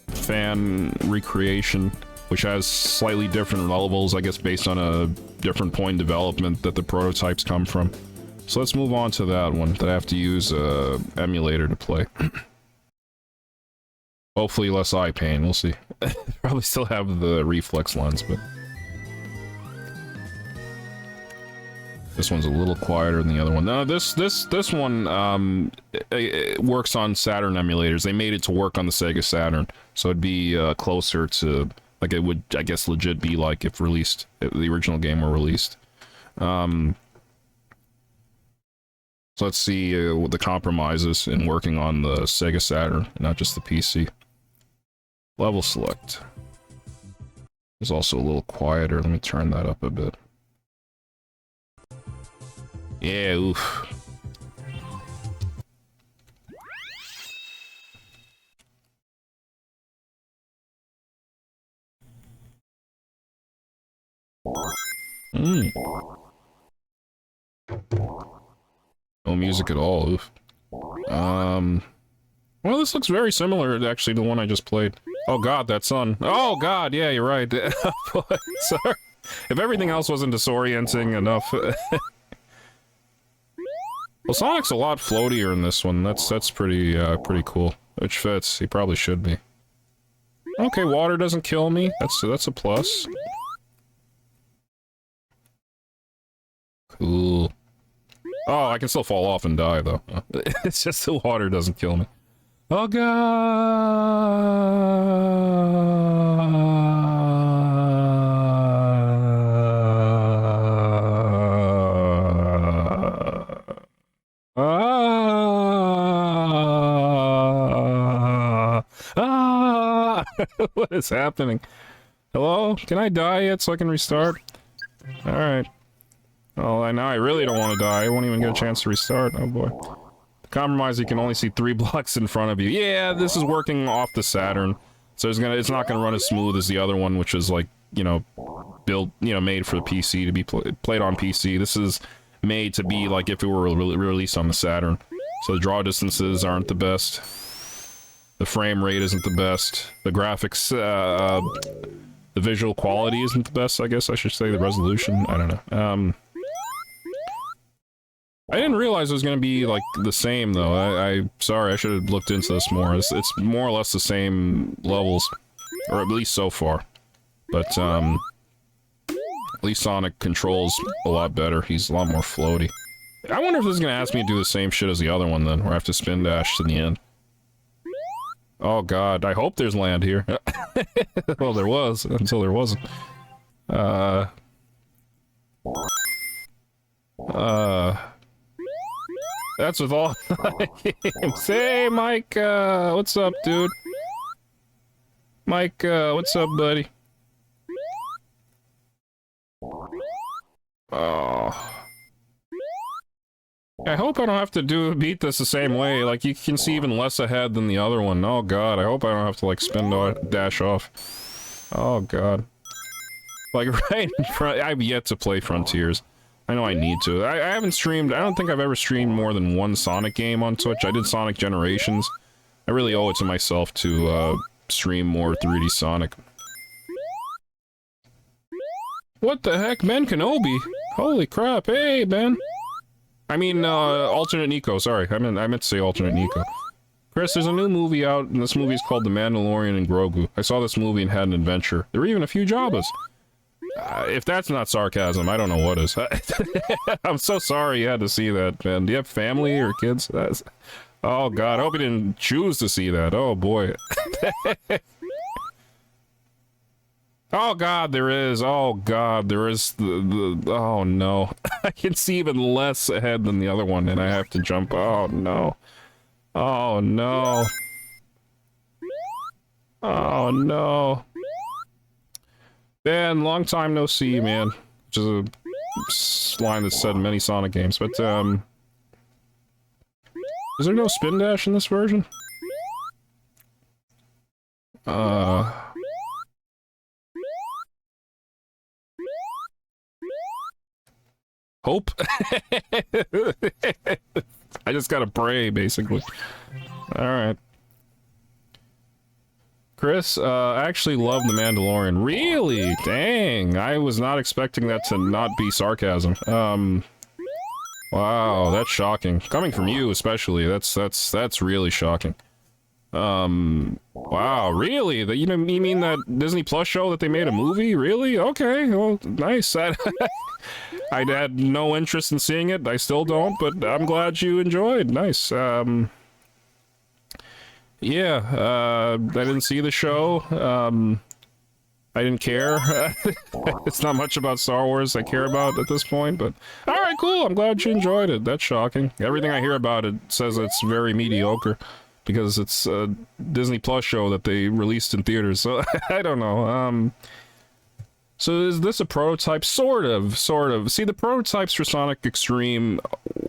fan recreation, which has slightly different levels, I guess, based on a different point in development that the prototypes come from. So let's move on to that one, that I have to use a emulator to play. Hopefully less eye pain, we'll see. Probably still have the reflex lens, but... This one's a little quieter than the other one. No, this one, it works on Saturn emulators. They made it to work on the Sega Saturn, so it'd be closer to... Like it would, I guess, legit be like if released, if the original game were released. So let's see what the compromises in working on the Sega Saturn, not just the PC. Level select. It's also a little quieter. Let me turn that up a bit. Yeah, oof. No music at all, oof. Well, this looks very similar, actually, to the one I just played. Oh god, that sun. Oh god, yeah, you're right. Sorry. If everything else wasn't disorienting enough. Well, Sonic's a lot floatier in this one. That's pretty, pretty cool. Which fits. He probably should be. Okay, water doesn't kill me. That's a plus. Cool. Oh, I can still fall off and die, though. It's just the water doesn't kill me. Oh, God! What is happening? Hello? Can I die yet so I can restart? Alright. Oh, now I really don't want to die. I won't even get a chance to restart. Oh boy. The compromise, you can only see 3 blocks in front of you. Yeah, this is working off the Saturn. So it's not gonna run as smooth as the other one, which is like, you know, built, you know, made for the PC to be played on PC. This is made to be like if it were released on the Saturn. So the draw distances aren't the best. The frame rate isn't the best. The graphics, the visual quality isn't the best, I guess I should say. The resolution, I don't know. I didn't realize it was gonna be, like, the same, though. Sorry, I should have looked into this more. It's more or less the same levels. Or at least so far. But, at least Sonic controls a lot better. He's a lot more floaty. I wonder if this is gonna ask me to do the same shit as the other one, then, where I have to spin dash to the end. Oh god, I hope there's land here. Well, there was, until there wasn't. That's with all games. Hey, Mike, what's up, dude? Mike, what's up, buddy? Oh. I hope I don't have to beat this the same way. Like, you can see even less ahead than the other one. Oh god, I hope I don't have to, like, dash off. Oh god. Like, right in front- I've yet to play Frontiers. I know I need to. I haven't streamed- I don't think I've ever streamed more than one Sonic game on Twitch. I did Sonic Generations. I really owe it to myself to, stream more 3D Sonic. What the heck? Ben Kenobi? Holy crap, hey, Ben! I mean, alternate Nico, sorry. I meant to say alternate Nico. Chris, there's a new movie out, and this movie is called The Mandalorian and Grogu. I saw this movie and had an adventure. There were even a few Jabbas. If that's not sarcasm, I don't know what is. I'm so sorry you had to see that, man. Do you have family or kids? Oh god, I hope you didn't choose to see that. Oh boy. Oh god, there is. Oh god, there is the oh no. I can see even less ahead than the other one, and I have to jump. Oh no. Oh no. Oh no. Ben, long time no see, man. Which is a line that's said in many Sonic games, but is there no spin dash in this version? Hope? I just gotta pray, basically. Alright. Chris, I actually love The Mandalorian. Really? Dang, I was not expecting that to not be sarcasm. Wow, that's shocking. Coming from you, especially, that's really shocking. Wow, really? You mean that Disney Plus show that they made a movie? Really? Okay, well, nice. I had no interest in seeing it. I still don't, but I'm glad you enjoyed. Nice. Yeah, I didn't see the show. I didn't care. It's not much about Star Wars I care about at this point, but... Alright, cool, I'm glad you enjoyed it. That's shocking. Everything I hear about it says it's very mediocre, because it's a Disney Plus show that they released in theaters, so I don't know. So is this a prototype? Sort of. See, the prototypes for Sonic X-treme,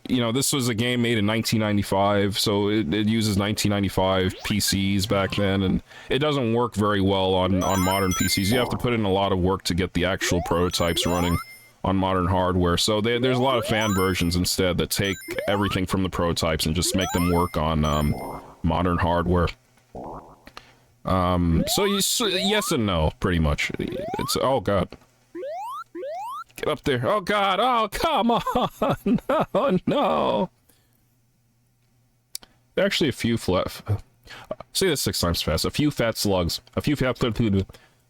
you know, this was a game made in 1995, so it uses 1995 PCs back then, and it doesn't work very well on modern PCs. You have to put in a lot of work to get the actual prototypes running on modern hardware, so there's a lot of fan versions instead that take everything from the prototypes and just make them work on modern hardware. So yes and no, pretty much. It's, oh god. Get up there. Oh god, oh come on! No, no! There are actually a few say this 6 times fast. A few fat slugs. There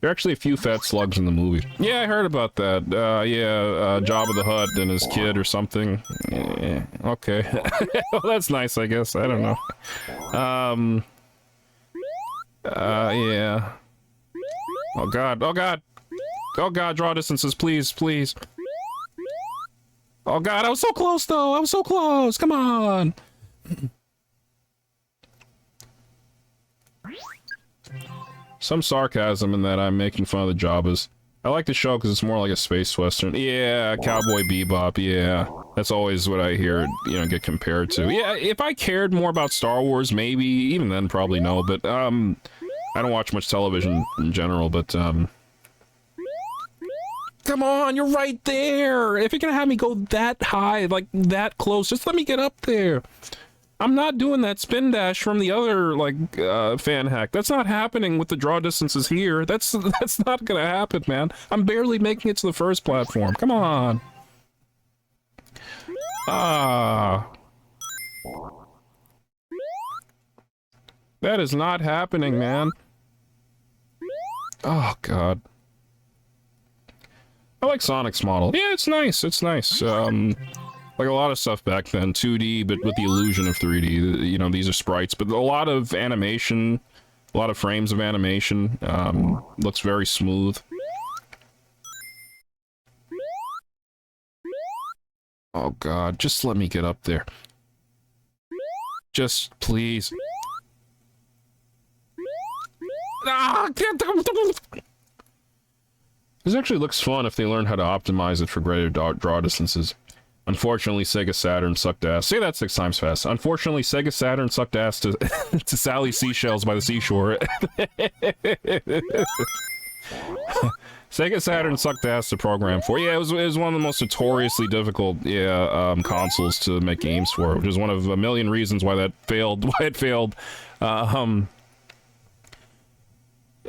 are actually a few fat slugs in the movie. Yeah, I heard about that. Yeah, Jabba the Hutt and his kid or something. Yeah, okay. Well, that's nice, I guess. I don't know. Yeah. Oh god, oh god! Oh god, draw distances, please, please. Oh god, I was so close though! I was so close! Come on! Some sarcasm in that I'm making fun of the Jabbas. I like the show because it's more like a space western. Yeah, Cowboy Bebop, yeah. That's always what I hear, you know, get compared to. Yeah, if I cared more about Star Wars, maybe, even then probably no, but, I don't watch much television in general, but, Come on, you're right there! If you're gonna have me go that high, like, that close, just let me get up there! I'm not doing that spin dash from the other, like, fan hack. That's not happening with the draw distances here. That's not gonna happen, man. I'm barely making it to the first platform. Come on. Ah. That is not happening, man. Oh, God. I like Sonic's model. Yeah, it's nice, it's nice. Like a lot of stuff back then, 2D, but with the illusion of 3D. You know, these are sprites, but a lot of animation, a lot of frames of animation, looks very smooth. Oh god, just let me get up there. Just, please. Ah! This actually looks fun if they learn how to optimize it for greater draw distances. Unfortunately, Sega Saturn sucked ass. Say that 6 times fast. Unfortunately, Sega Saturn sucked ass to, to Sally Seashells by the seashore. Sega Saturn sucked ass to program for. Yeah, it was one of the most notoriously difficult consoles to make games for, which is one of a million reasons why that failed. Why it failed.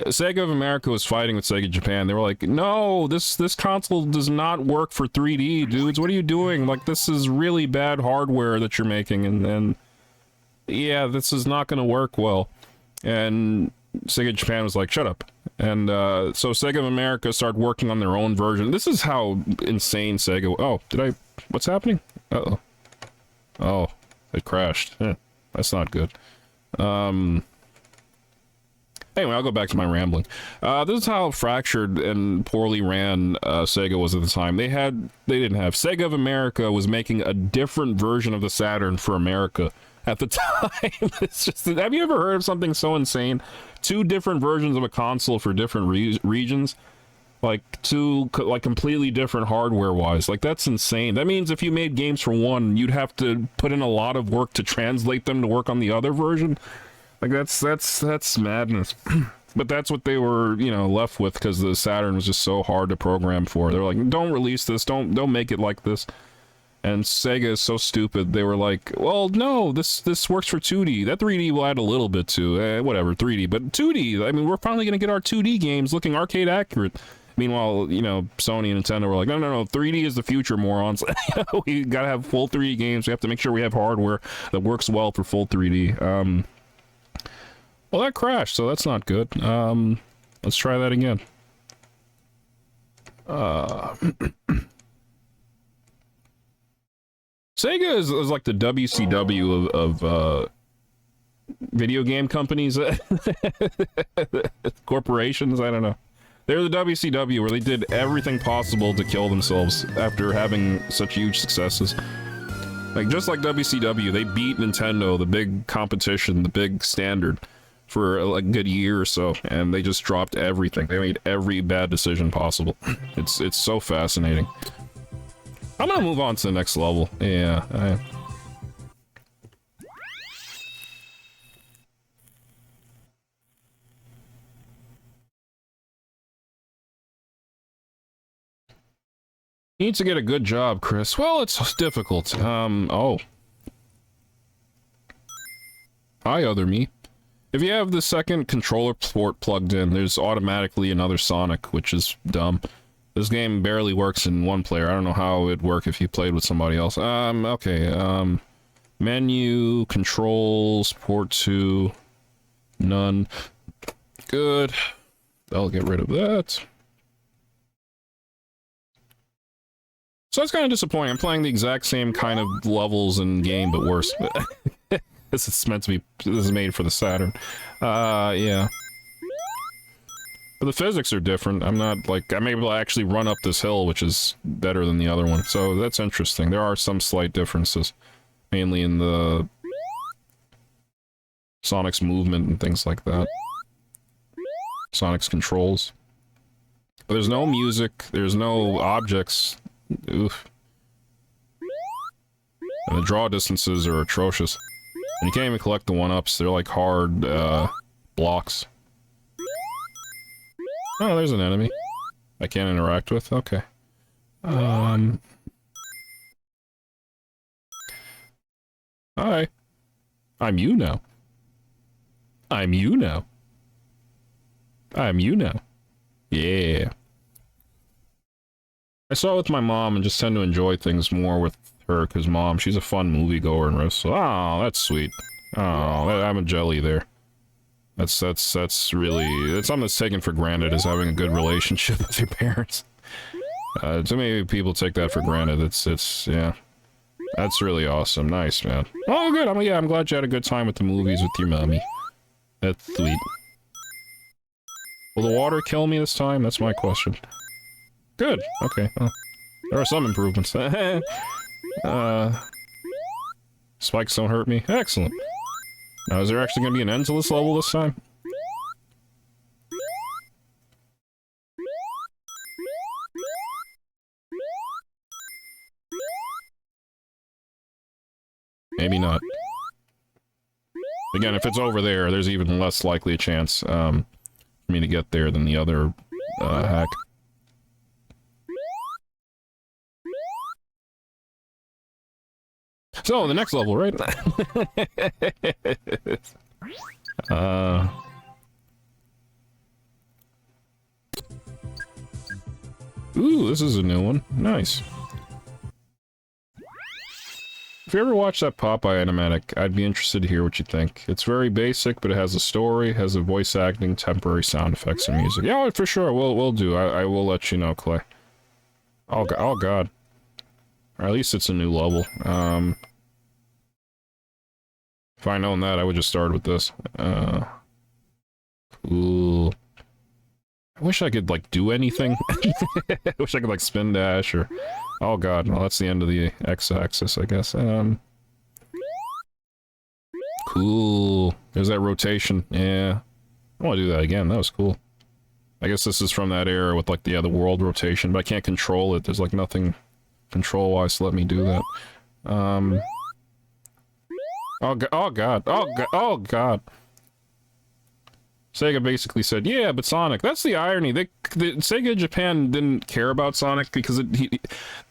Sega of America was fighting with Sega Japan. They were like, no, this console does not work for 3D, dudes. What are you doing? Like, this is really bad hardware that you're making, and yeah, this is not going to work well. And Sega Japan was like, shut up. And so Sega of America started working on their own version. This is how insane Sega... Oh, what's happening? Uh-oh. Oh, it crashed. That's not good. Anyway, I'll go back to my rambling. This is how fractured and poorly ran Sega was at the time. They didn't have... Sega of America was making a different version of the Saturn for America at the time. It's just... Have you ever heard of something so insane? 2 different versions of a console for different regions? Like, 2, like, completely different hardware-wise. Like, that's insane. That means if you made games for one, you'd have to put in a lot of work to translate them to work on the other version. Like, that's madness. But that's what they were, you know, left with, because the Saturn was just so hard to program for. They're like, don't release this, don't make it like this. And Sega is so stupid, they were like, well, no, this works for 2D. That 3D will add a little bit to, whatever, 3D. But 2D, I mean, we're finally gonna get our 2D games looking arcade accurate. Meanwhile, you know, Sony and Nintendo were like, no, 3D is the future, morons. We gotta have full 3D games, we have to make sure we have hardware that works well for full 3D. Well, that crashed, so that's not good. Let's try that again. Sega is like the WCW of video game companies. Corporations, I don't know. They're the WCW, where they did everything possible to kill themselves after having such huge successes. Like, just like WCW, they beat Nintendo, the big competition, the big standard, for a good year or so, and they just dropped everything. They made every bad decision possible. It's so fascinating. I'm gonna move on to the next level. Yeah. You need to get a good job, Chris. Well, it's difficult. Oh. Hi, other me. If you have the second controller port plugged in, there's automatically another Sonic, which is dumb. This game barely works in one player. I don't know how it'd work if you played with somebody else. Okay, menu, controls, port 2, none. Good. I'll get rid of that. So that's kind of disappointing. I'm playing the exact same kind of levels in game, but worse. This is meant to be... This is made for the Saturn. Yeah. But the physics are different. I'm not, like... I'm able to actually run up this hill, which is better than the other one. So that's interesting. There are some slight differences. Mainly in the... Sonic's movement and things like that. Sonic's controls. But there's no music. There's no objects. Oof. And the draw distances are atrocious. And you can't even collect the 1-ups. They're like hard, blocks. Oh, there's an enemy. I can't interact with? Okay. Hi. I'm you now. I'm you now. I'm you now. Yeah. I saw it with my mom and just tend to enjoy things more with her, because Mom, she's a fun moviegoer and so, oh, that's sweet. Oh, I'm a jelly there. That's really, that's something that's taken for granted, is having a good relationship with your parents. Too many people take that for granted. Yeah. That's really awesome. Nice, man. Oh, good. I'm glad you had a good time with the movies with your mommy. That's sweet. Will the water kill me this time? That's my question. Good. Okay. Well, there are some improvements. Spikes don't hurt me. Excellent. Now, is there actually going to be an end to this level this time? Maybe not. Again, if it's over there, there's even less likely a chance for me to get there than the other hack. So, the next level, right? Ooh, this is a new one. Nice. If you ever watch that Popeye animatic, I'd be interested to hear what you think. It's very basic, but it has a story, has a voice acting, temporary sound effects, and music. Yeah, for sure, we'll do. I will let you know, Clay. Oh god. Or at least it's a new level. If I'd known that, I would just start with this. Cool. I wish I could, like, do anything. I wish I could, like, spin dash or... Oh god, well, that's the end of the X-axis, I guess. Cool. There's that rotation. Yeah. I want to do that again. That was cool. I guess this is from that era with, like, the other world rotation, but I can't control it. There's, like, nothing control-wise to let me do that. Oh god. Oh god. Sega basically said, yeah, but Sonic, that's the irony. Sega Japan didn't care about Sonic because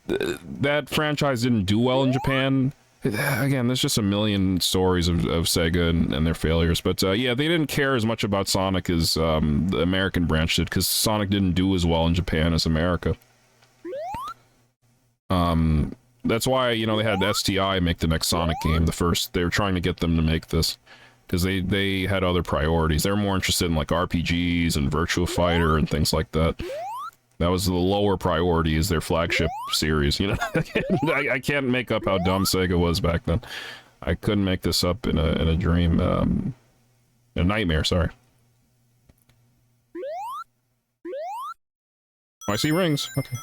that franchise didn't do well in Japan. Again, there's just a million stories of Sega and their failures. But yeah, they didn't care as much about Sonic as the American branch did because Sonic didn't do as well in Japan as America. That's why, you know, they had STI make the next Sonic game, they were trying to get them to make this. Because they had other priorities. They were more interested in, like, RPGs and Virtua Fighter and things like that. That was the lower priority, is their flagship series, you know? I can't make up how dumb Sega was back then. I couldn't make this up in a dream. A nightmare, sorry. I see rings. Okay.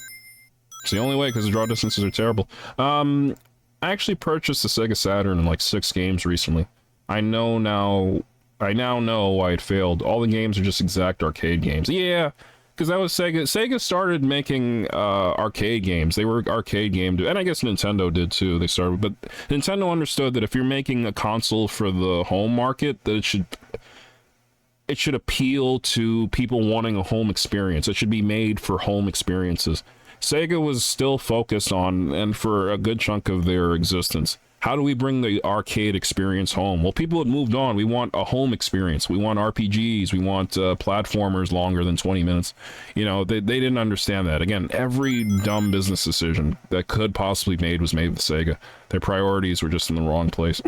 It's the only way, because the draw distances are terrible. I actually purchased the Sega Saturn in, like, 6 games recently. I now know why it failed. All the games are just exact arcade games. Yeah, because that was Sega. Sega started making arcade games. They were arcade gamed, and I guess Nintendo did too. They started, but Nintendo understood that if you're making a console for the home market, that it should appeal to people wanting a home experience. It should be made for home experiences. Sega was still focused on, and for a good chunk of their existence, how do we bring the arcade experience home? Well, people had moved on. We want a home experience. We want RPGs. We want platformers longer than 20 minutes. You know, they didn't understand that. Again, every dumb business decision that could possibly be made was made with Sega. Their priorities were just in the wrong place.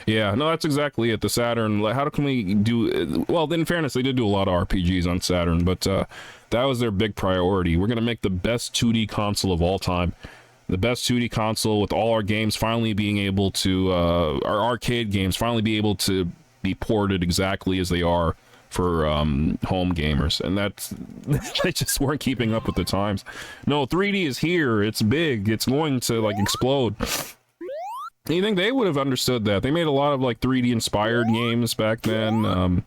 Yeah, no, that's exactly it. The Saturn, how can we do... Well, in fairness, they did do a lot of RPGs on Saturn, but that was their big priority. We're going to make the best 2D console of all time. The best 2D console with all our games finally being able to, our arcade games finally be able to be ported exactly as they are for home gamers. And that's, they just weren't keeping up with the times. No, 3D is here, it's big, it's going to, like, explode. You think they would have understood that? They made a lot of, like, 3D inspired games back then.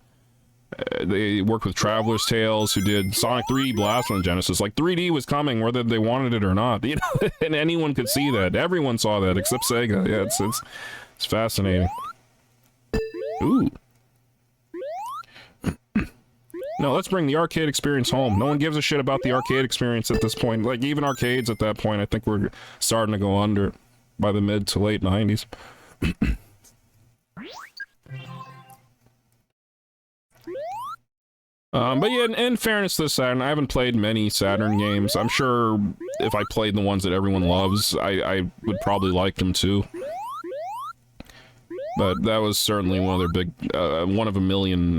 They worked with Traveler's Tales, who did Sonic 3D Blast on Genesis. Like, 3D was coming, whether they wanted it or not. You know? And anyone could see that. Everyone saw that, except Sega. Yeah, it's fascinating. Ooh. No, let's bring the arcade experience home. No one gives a shit about the arcade experience at this point. Like, even arcades at that point, I think we're starting to go under by the mid to late 90s. But yeah, in fairness to the Saturn, I haven't played many Saturn games. I'm sure if I played the ones that everyone loves, I would probably like them too. But that was certainly one of their big, one of a million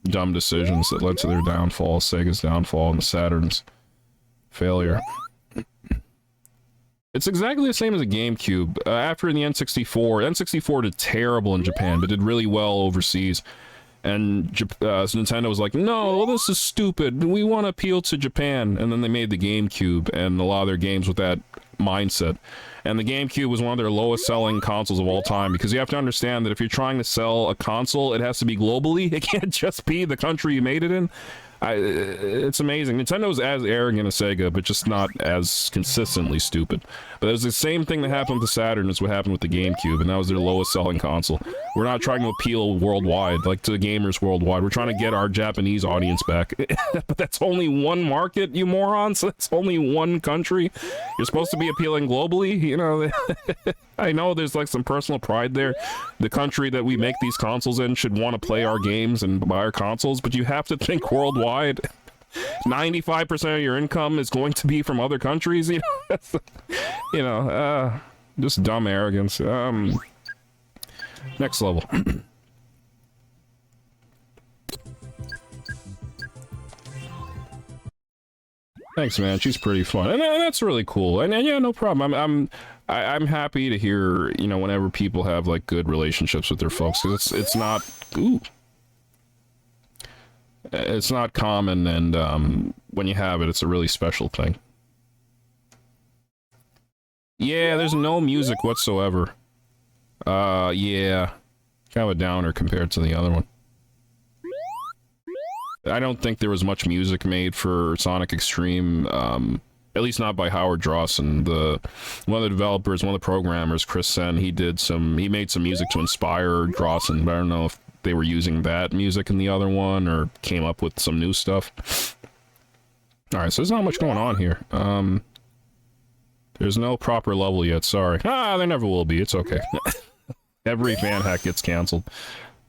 dumb decisions that led to their downfall, Sega's downfall, and the Saturn's failure. It's exactly the same as a GameCube. After the N64 did terrible in Japan, but did really well overseas. And Nintendo was like, no, this is stupid. We want to appeal to Japan. And then they made the GameCube and a lot of their games with that mindset. And the GameCube was one of their lowest selling consoles of all time, because you have to understand that if you're trying to sell a console, it has to be globally. It can't just be the country you made it in. It's amazing. Nintendo's as arrogant as Sega, but just not as consistently stupid. But there's the same thing that happened with the Saturn as what happened with the GameCube, and that was their lowest selling console. We're not trying to appeal worldwide, like to the gamers worldwide. We're trying to get our Japanese audience back. But that's only one market, you morons. That's only one country. You're supposed to be appealing globally, you know. I know there's like some personal pride there. The country that we make these consoles in should want to play our games and buy our consoles, but you have to think worldwide. 95% of your income is going to be from other countries, you know. Just dumb arrogance. Next level. Thanks, man. She's pretty fun, and that's really cool. And yeah, no problem. I'm happy to hear, you know, whenever people have like good relationships with their folks, because it's not it's not common, and when you have it, it's a really special thing. Yeah, there's no music whatsoever. Yeah, kind of a downer compared to the other one. I don't think there was much music made for Sonic X-treme, at least not by Howard Drawson. One of the developers, one of the programmers, Chris Sen, he made some music to inspire Drawson, but I don't know if they were using that music in the other one, or came up with some new stuff. Alright, so there's not much going on here. There's no proper level yet, sorry. There never will be, it's okay. Every fan hack gets cancelled,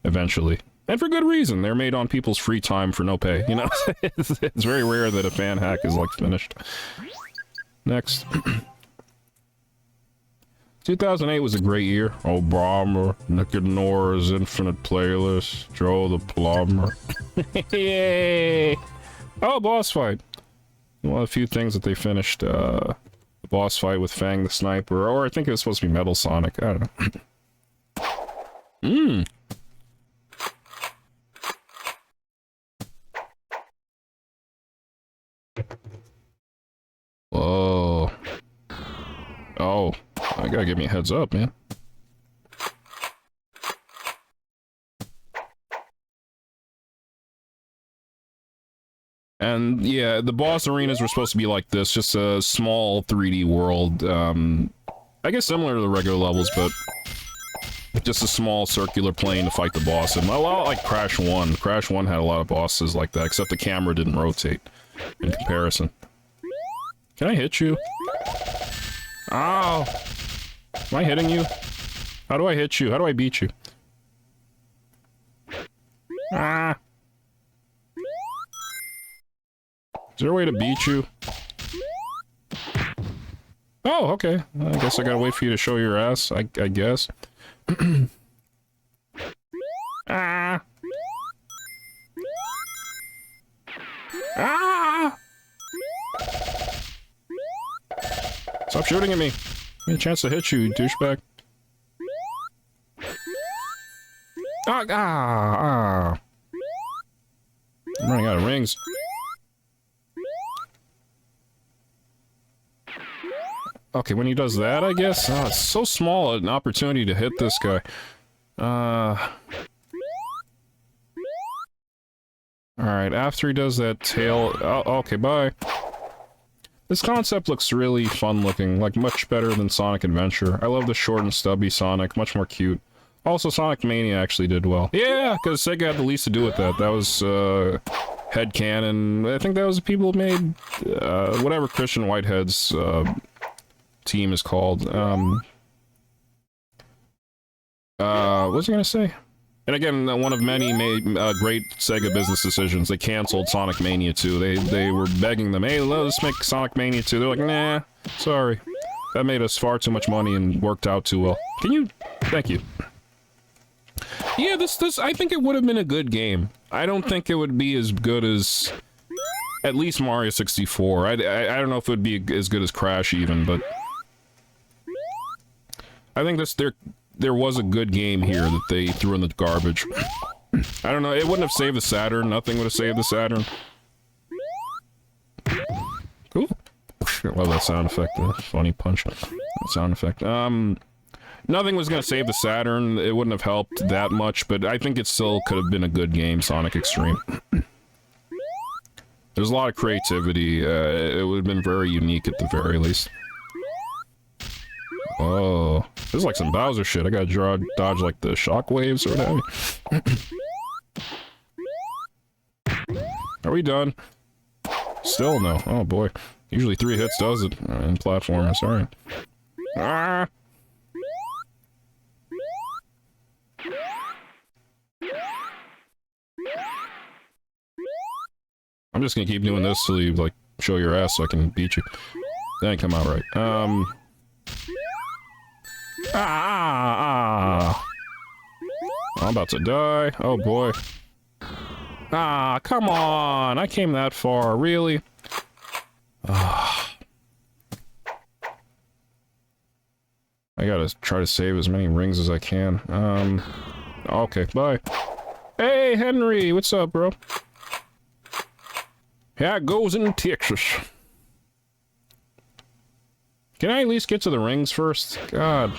eventually. And for good reason, they're made on people's free time for no pay, you know? It's very rare that a fan hack is, like, finished. Next. 2008 was a great year. Obama, Naked Nora's Infinite Playlist, Joe the Plumber. Yay! Oh, boss fight. One of the few things that they finished, the boss fight with Fang the Sniper, or I think it was supposed to be Metal Sonic, I don't know. Whoa. Oh, I gotta give me a heads up, man. And yeah, the boss arenas were supposed to be like this, just a small 3D world. I guess similar to the regular levels, but just a small circular plane to fight the boss. And a lot like Crash 1. Crash 1 had a lot of bosses like that, except the camera didn't rotate in comparison. Can I hit you? Ow! Am I hitting you? How do I hit you? How do I beat you? Ah! Is there a way to beat you? Oh, okay. I guess I gotta wait for you to show your ass, I guess. Ah! Ah! Stop shooting at me! Give me a chance to hit you, douchebag. Ah! I'm running out of rings. Okay, when he does that, I guess? Oh, it's so small an opportunity to hit this guy. Alright, after he does that tail... Oh, okay, bye. This concept looks really fun looking, like much better than Sonic Adventure. I love the short and stubby Sonic, much more cute. Also, Sonic Mania actually did well. Yeah, because Sega had the least to do with that. That was, headcanon. I think that was the people who made, whatever Christian Whitehead's, team is called. What was I gonna say? And again, one of many great Sega business decisions. They canceled Sonic Mania 2. They were begging them, hey, let's make Sonic Mania 2. They're like, nah, sorry. That made us far too much money and worked out too well. Can you... Thank you. Yeah, this I think it would have been a good game. I don't think it would be as good as... At least Mario 64. I don't know if it would be as good as Crash even, but... I think there was a good game here that they threw in the garbage. I don't know, it wouldn't have saved the Saturn. Nothing would have saved the Saturn. Cool. I love that sound effect, the funny punch. That sound effect. Nothing was gonna save the Saturn. It wouldn't have helped that much, but I think it still could have been a good game, Sonic X-treme. There's a lot of creativity. It would have been very unique at the very least. Oh, this is like some Bowser shit. I gotta dodge like the shockwaves or whatever. Are we done? Still no. Oh boy. Usually 3 hits does it in platformers. Alright. Ah! I'm just gonna keep doing this till you, like, show your ass so I can beat you. That ain't come out right. I'm about to die. Oh boy. Ah, come on! I came that far, really? I gotta try to save as many rings as I can. Okay, bye. Hey, Henry! What's up, bro? Yeah, it goes in Texas. Can I at least get to the rings first? God.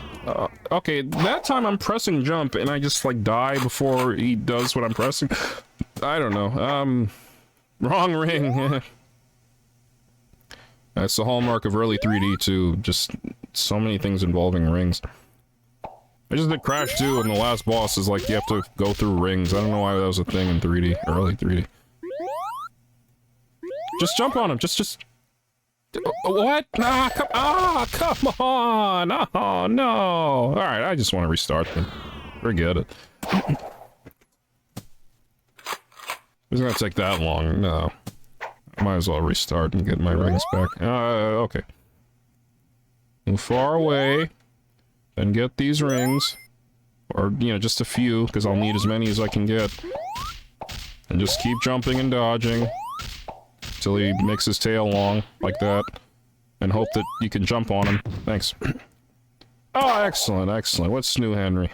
Okay, that time I'm pressing jump and I just, like, die before he does what I'm pressing. I don't know. Wrong ring. That's the hallmark of early 3D, too. Just so many things involving rings. I just did Crash 2, and the last boss is like, you have to go through rings. I don't know why that was a thing in 3D, early 3D. Just jump on him, just... What? Come on! Oh, no! Alright, I just want to restart them. Forget it. It's gonna take that long, no. I might as well restart and get my rings back. Okay. Move far away. Then get these rings. Or, you know, just a few, because I'll need as many as I can get. And just keep jumping and dodging. Till he makes his tail long, like that. And hope that you can jump on him. Thanks. Oh, excellent, excellent. What's new, Henry?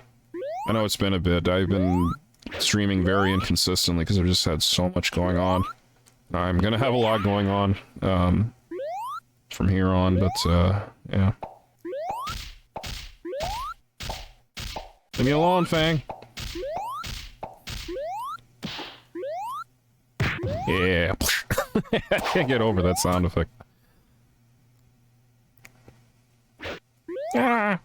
I know it's been a bit. I've been streaming very inconsistently, because I've just had so much going on. I'm gonna have a lot going on, from here on, but, yeah. Leave me alone, Fang. Yeah. I can't get over that sound effect. Ah!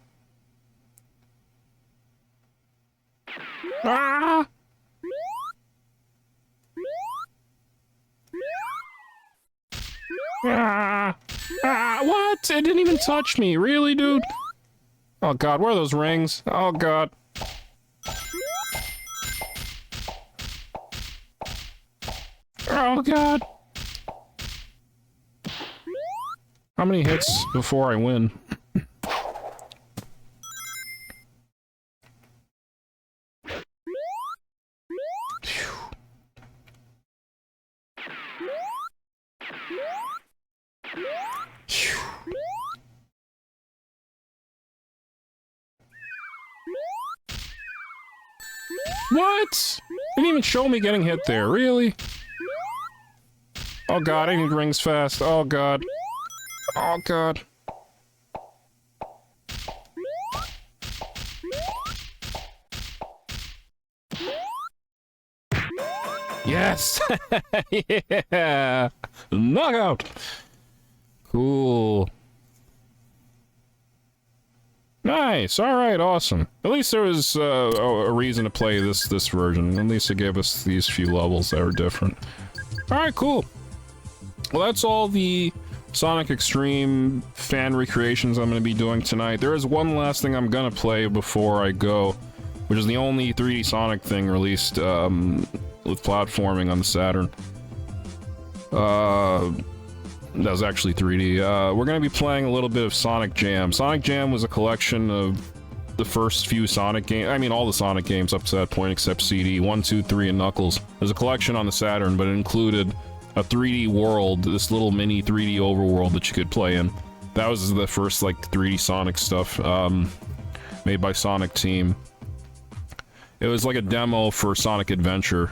Ah! Ah! Ah! What? It didn't even touch me. Really, dude? Oh god, where are those rings? Oh god. Oh god. How many hits before I win? What? Didn't even show me getting hit there, really? Oh god, I need rings fast. Oh god. Oh god. Yes! Yeah! Knockout! Cool. Nice, alright, awesome. At least there was a reason to play this version. At least it gave us these few levels that were different. Alright, cool. Well, that's all the Sonic X-treme fan recreations I'm going to be doing tonight. There is one last thing I'm going to play before I go, which is the only 3D Sonic thing released with platforming on the Saturn. That was actually 3D. We're going to be playing a little bit of Sonic Jam. Sonic Jam was a collection of the first few Sonic games. I mean, all the Sonic games up to that point except CD. 1, 2, 3, and Knuckles. There's a collection on the Saturn, but it included a 3D world, this little mini 3D overworld that you could play in. That was the first, like, 3D Sonic stuff, made by Sonic Team. It was like a demo for Sonic Adventure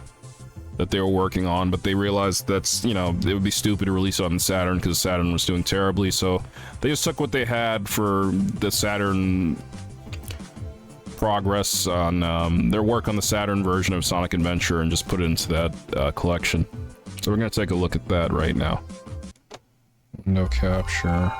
that they were working on, but they realized that's, you know, it would be stupid to release it on the Saturn because Saturn was doing terribly, so they just took what they had for the Saturn progress on their work on the Saturn version of Sonic Adventure and just put it into that collection. So we're gonna take a look at that right now. Window capture.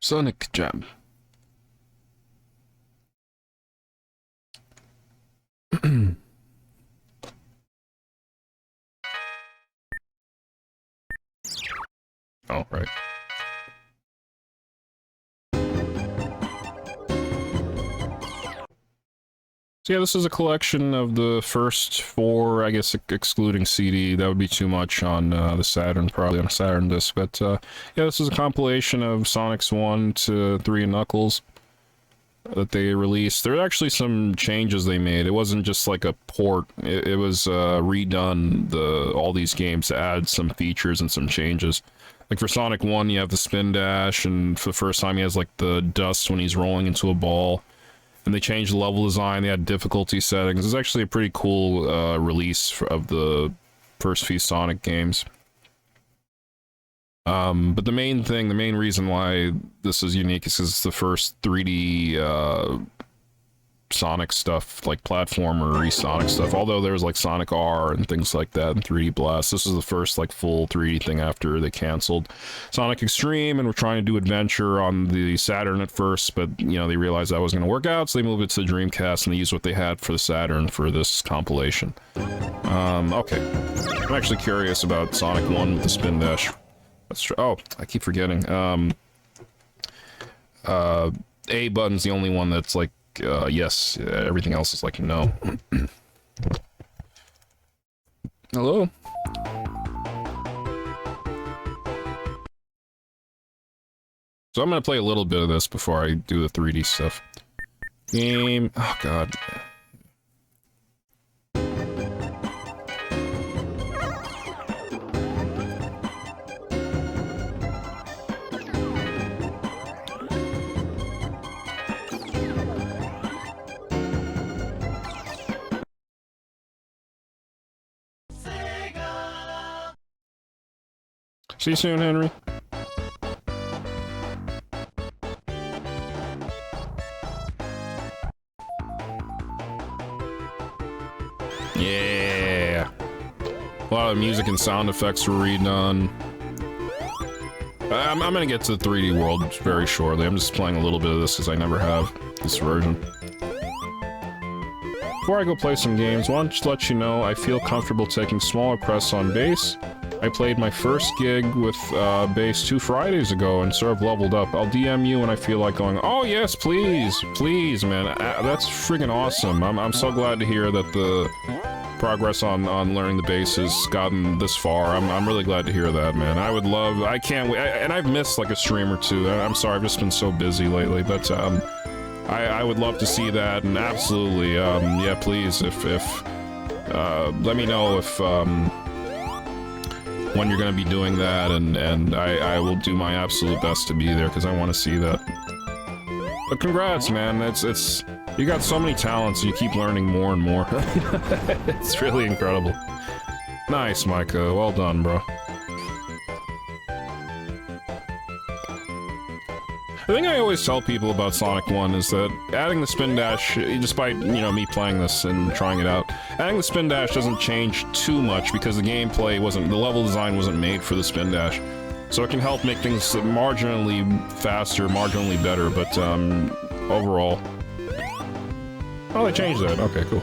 Sonic Jam. Oh, right. So yeah, this is a collection of the first 4, I guess excluding CD. That would be too much on the Saturn, probably on a Saturn disc. But yeah, this is a compilation of Sonics 1 to 3 and Knuckles that they released. There are actually some changes they made. It wasn't just like a port. It was redone, all these games, to add some features and some changes. Like for Sonic 1, you have the spin dash, and for the first time he has like the dust when he's rolling into a ball. And they changed the level design, they had difficulty settings. It's actually a pretty cool release of the first few Sonic games. But the main reason why this is unique is because it's the first 3D Sonic stuff, like platformer Sonic stuff. Although there was like Sonic R and things like that and 3D Blast. This is the first like full 3D thing after they canceled Sonic X-treme and were trying to do adventure on the Saturn at first, but you know, they realized that wasn't going to work out, so they moved it to the Dreamcast and they used what they had for the Saturn for this compilation. Okay. I'm actually curious about Sonic 1 with the spin dash. That's true. Oh, I keep forgetting. A button's the only one that's like yes, everything else is like no. Hello? So I'm gonna play a little bit of this before I do the 3D stuff. Game... oh god. See you soon, Henry. Yeah. A lot of music and sound effects were redone. I'm gonna get to the 3D world very shortly. I'm just playing a little bit of this because I never have this version. Before I go play some games, I want to just let you know I feel comfortable taking smaller press on bass. I played my first gig with bass 2 Fridays ago and sort of leveled up. I'll DM you when I feel like going, oh yes, please, please, man. That's friggin' awesome. I'm so glad to hear that the progress on learning the bass has gotten this far. I'm really glad to hear that, man. I would love, I can't wait, and I've missed like a stream or two. I'm sorry, I've just been so busy lately, but I would love to see that, and absolutely, yeah, please, if let me know if, when you're going to be doing that, and I will do my absolute best to be there, because I want to see that. But congrats, man, it's, you got so many talents, you keep learning more and more. It's really incredible. Nice, Micah, well done, bro. The thing I always tell people about Sonic 1 is that adding the spin dash, despite, you know, me playing this and trying it out, adding the spin dash doesn't change too much because the gameplay wasn't, the level design wasn't made for the spin dash. So it can help make things marginally faster, marginally better, but, overall... Oh, they changed that. Okay, cool.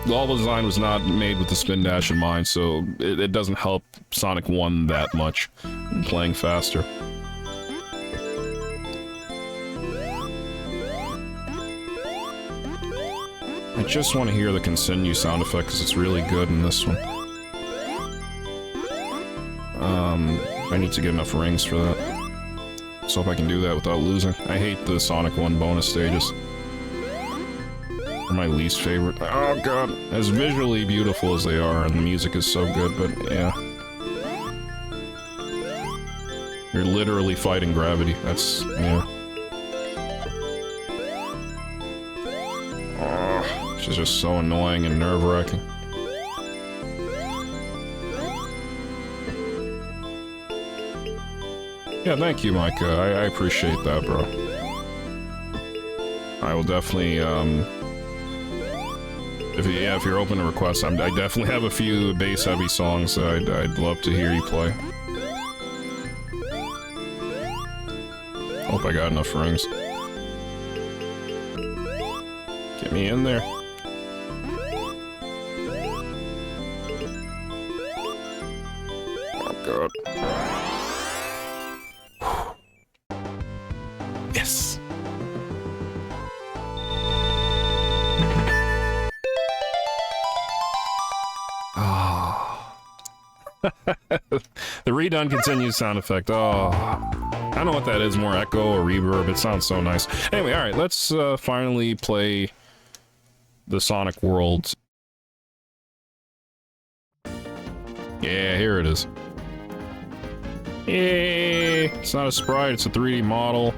The level design was not made with the spin dash in mind, so it doesn't help Sonic 1 that much in playing faster. I just want to hear the continue sound effect because it's really good in this one. I need to get enough rings for that. Let's hope I can do that without losing. I hate the Sonic 1 bonus stages. They're my least favorite. Oh god. As visually beautiful as they are, and the music is so good, but yeah. You're literally fighting gravity. That's, yeah. Oh, she's just so annoying and nerve-wracking. Yeah, thank you, Micah. I appreciate that, bro. I will definitely, if you're open to requests, I definitely have a few bass-heavy songs that I'd love to hear you play. Hope I got enough rings. Get me in there. Oh god. Yes! Ah. The redone continues sound effect. Oh. I don't know what that is, more echo or reverb. It sounds so nice. Anyway, alright, let's finally play the Sonic World. Yeah, here it is. Yay! It's not a sprite, it's a 3D model.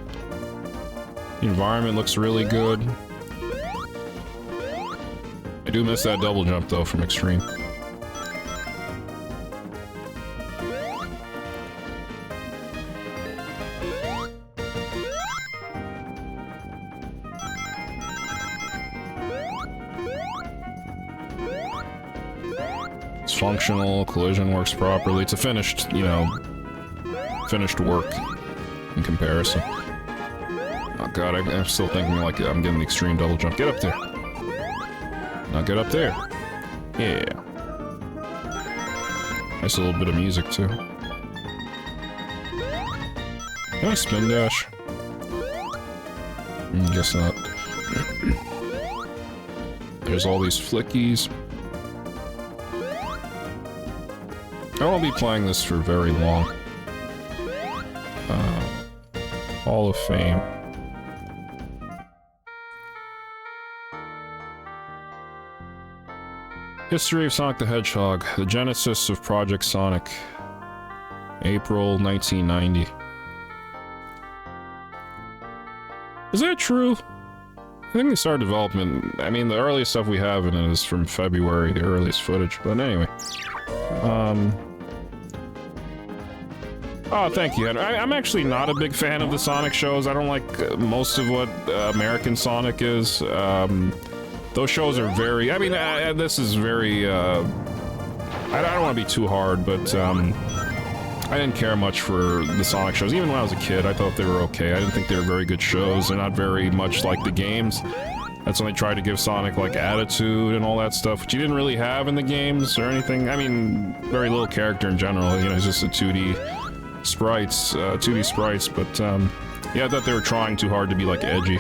The environment looks really good. I do miss that double jump, though, from X-treme. It's functional, collision works properly. It's a finished, you know, finished work in comparison. Oh god, I'm still thinking like I'm getting the extreme double jump. Get up there. Now get up there. Yeah. Nice little bit of music too. Can I spin dash? Guess not. There's all these flickies. I won't be playing this for very long. Hall of Fame. History of Sonic the Hedgehog. The genesis of Project Sonic. April 1990. Is that true? I think they started development. I mean, the earliest stuff we have in it is from February, the earliest footage. But anyway. Oh, thank you. I'm actually not a big fan of the Sonic shows. I don't like most of what American Sonic is. Those shows are very... I mean, this is very... I don't want to be too hard, but I didn't care much for the Sonic shows. Even when I was a kid, I thought they were okay. I didn't think they were very good shows. They're not very much like the games. That's when they tried to give Sonic, like, attitude and all that stuff, which you didn't really have in the games or anything. I mean, very little character in general. You know, it's just a 2D... sprites, 2D sprites, but, yeah, I thought they were trying too hard to be, like, edgy.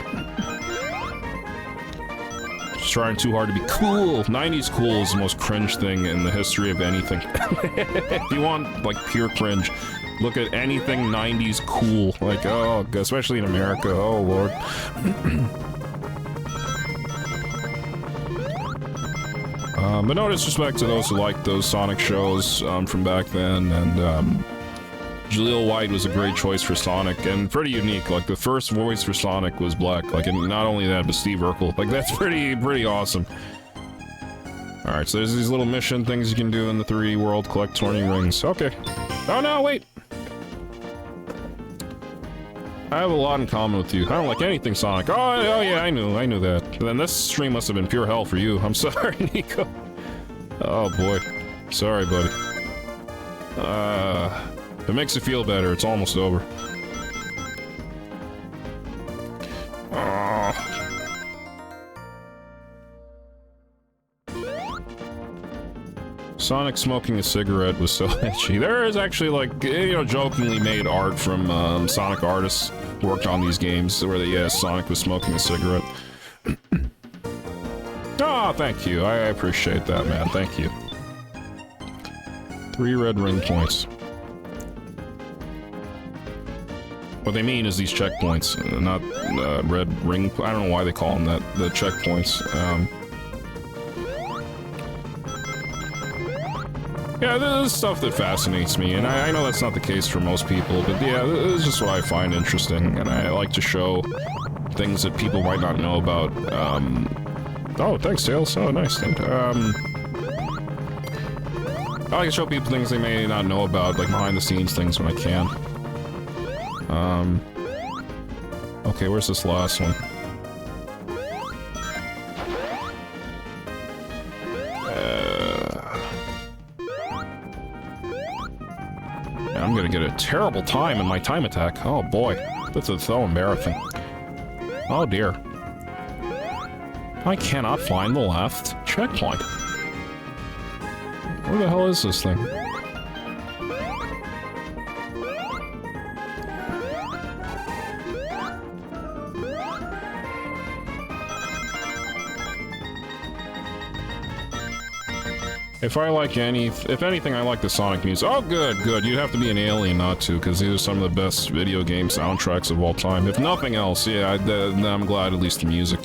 Just trying too hard to be cool. 90s cool is the most cringe thing in the history of anything. If you want, like, pure cringe, look at anything 90s cool. Like, oh, especially in America, oh, lord. But no disrespect to those who liked those Sonic shows, from back then, and, Jaleel White was a great choice for Sonic, and pretty unique. Like, the first voice for Sonic was black. Like, and not only that, but Steve Urkel. Like, that's pretty awesome. Alright, so there's these little mission things you can do in the 3D world. Collect 20 rings. Okay. Oh, no, wait! I have a lot in common with you. I don't like anything Sonic. Oh yeah, I knew that. Then this stream must have been pure hell for you. I'm sorry, Nico. Oh, boy. Sorry, buddy. If it makes you feel better, it's almost over. Sonic smoking a cigarette was so edgy. There is actually, like, you know, jokingly made art from Sonic artists who worked on these games where Sonic was smoking a cigarette. Oh, thank you. I appreciate that, man. Thank you. 3 red ring points. What they mean is these checkpoints, not red ring. I don't know why they call them that. The checkpoints. Yeah, this is stuff that fascinates me, and I know that's not the case for most people, but yeah, this is just what I find interesting, and I like to show things that people might not know about. Oh, thanks, Tails. Oh, nice. I like to show people things they may not know about, like behind-the-scenes things when I can. Okay, where's this last one? I'm gonna get a terrible time in my time attack. Oh boy, this is so embarrassing. Oh dear. I cannot find the last checkpoint. Where the hell is this thing? If anything, I like the Sonic music. Oh, good, good. You'd have to be an alien not to, because these are some of the best video game soundtracks of all time. If nothing else, yeah, I'm glad at least the music.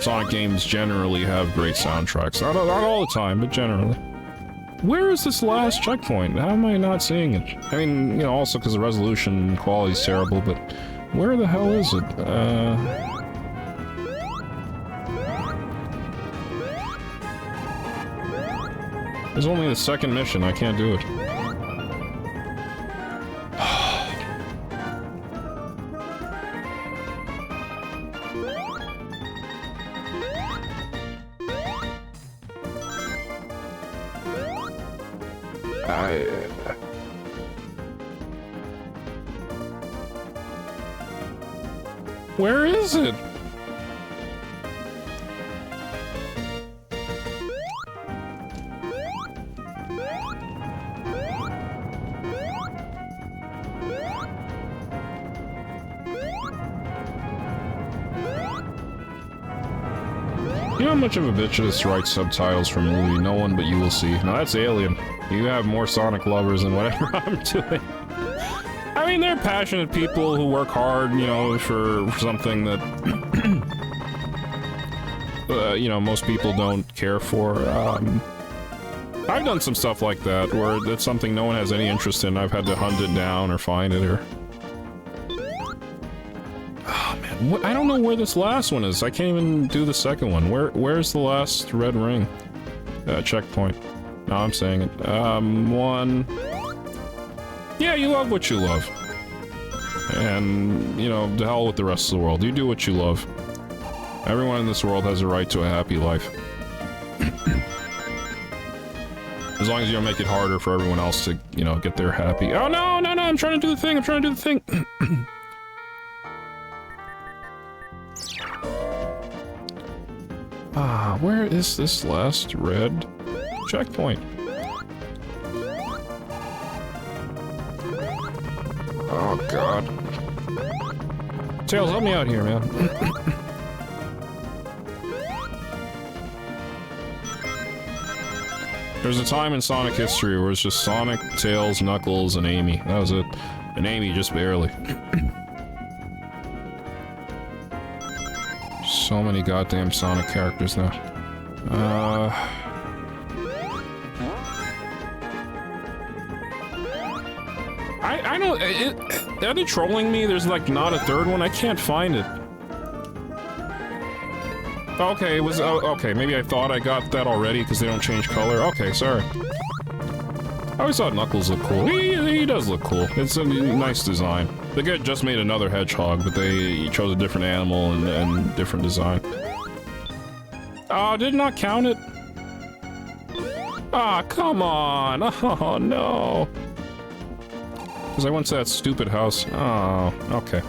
Sonic games generally have great soundtracks. Not all the time, but generally. Where is this last checkpoint? How am I not seeing it? I mean, you know, also because the resolution and quality is terrible, but where the hell is it? There's only the second mission, I can't do it. Where is it? You know how much of a bitch it is to write subtitles for a movie? No one but you will see. Now that's Alien. You have more Sonic lovers than whatever I'm doing. I mean, they're passionate people who work hard, you know, for something that, you know, most people don't care for. I've done some stuff like that, where it's something no one has any interest in. I've had to hunt it down or find it, or... Oh, man, I don't know where this last one is. I can't even do the second one. Where's the last red ring? Checkpoint. No, I'm saying it. One... Yeah, you love what you love. And, you know, to hell with the rest of the world. You do what you love. Everyone in this world has a right to a happy life. As long as you don't make it harder for everyone else to, you know, get their happy... Oh, no, no, no, I'm trying to do the thing, I'm trying to do the thing! Where is this last red checkpoint? Oh, God. Tails, help me out here, man. There's a time in Sonic history where it's just Sonic, Tails, Knuckles, and Amy. That was it. And Amy just barely. So many goddamn Sonic characters now. I don't... Are they trolling me? There's like not a third one? I can't find it. Okay, it was... okay, maybe I thought I got that already because they don't change color. Okay, sorry. I always thought Knuckles looked cool. He does look cool. It's a nice design. The guy just made another hedgehog, but they chose a different animal and different design. Oh, did not count it? Ah, come on! Oh, no! Because I went to that stupid house. Oh, okay.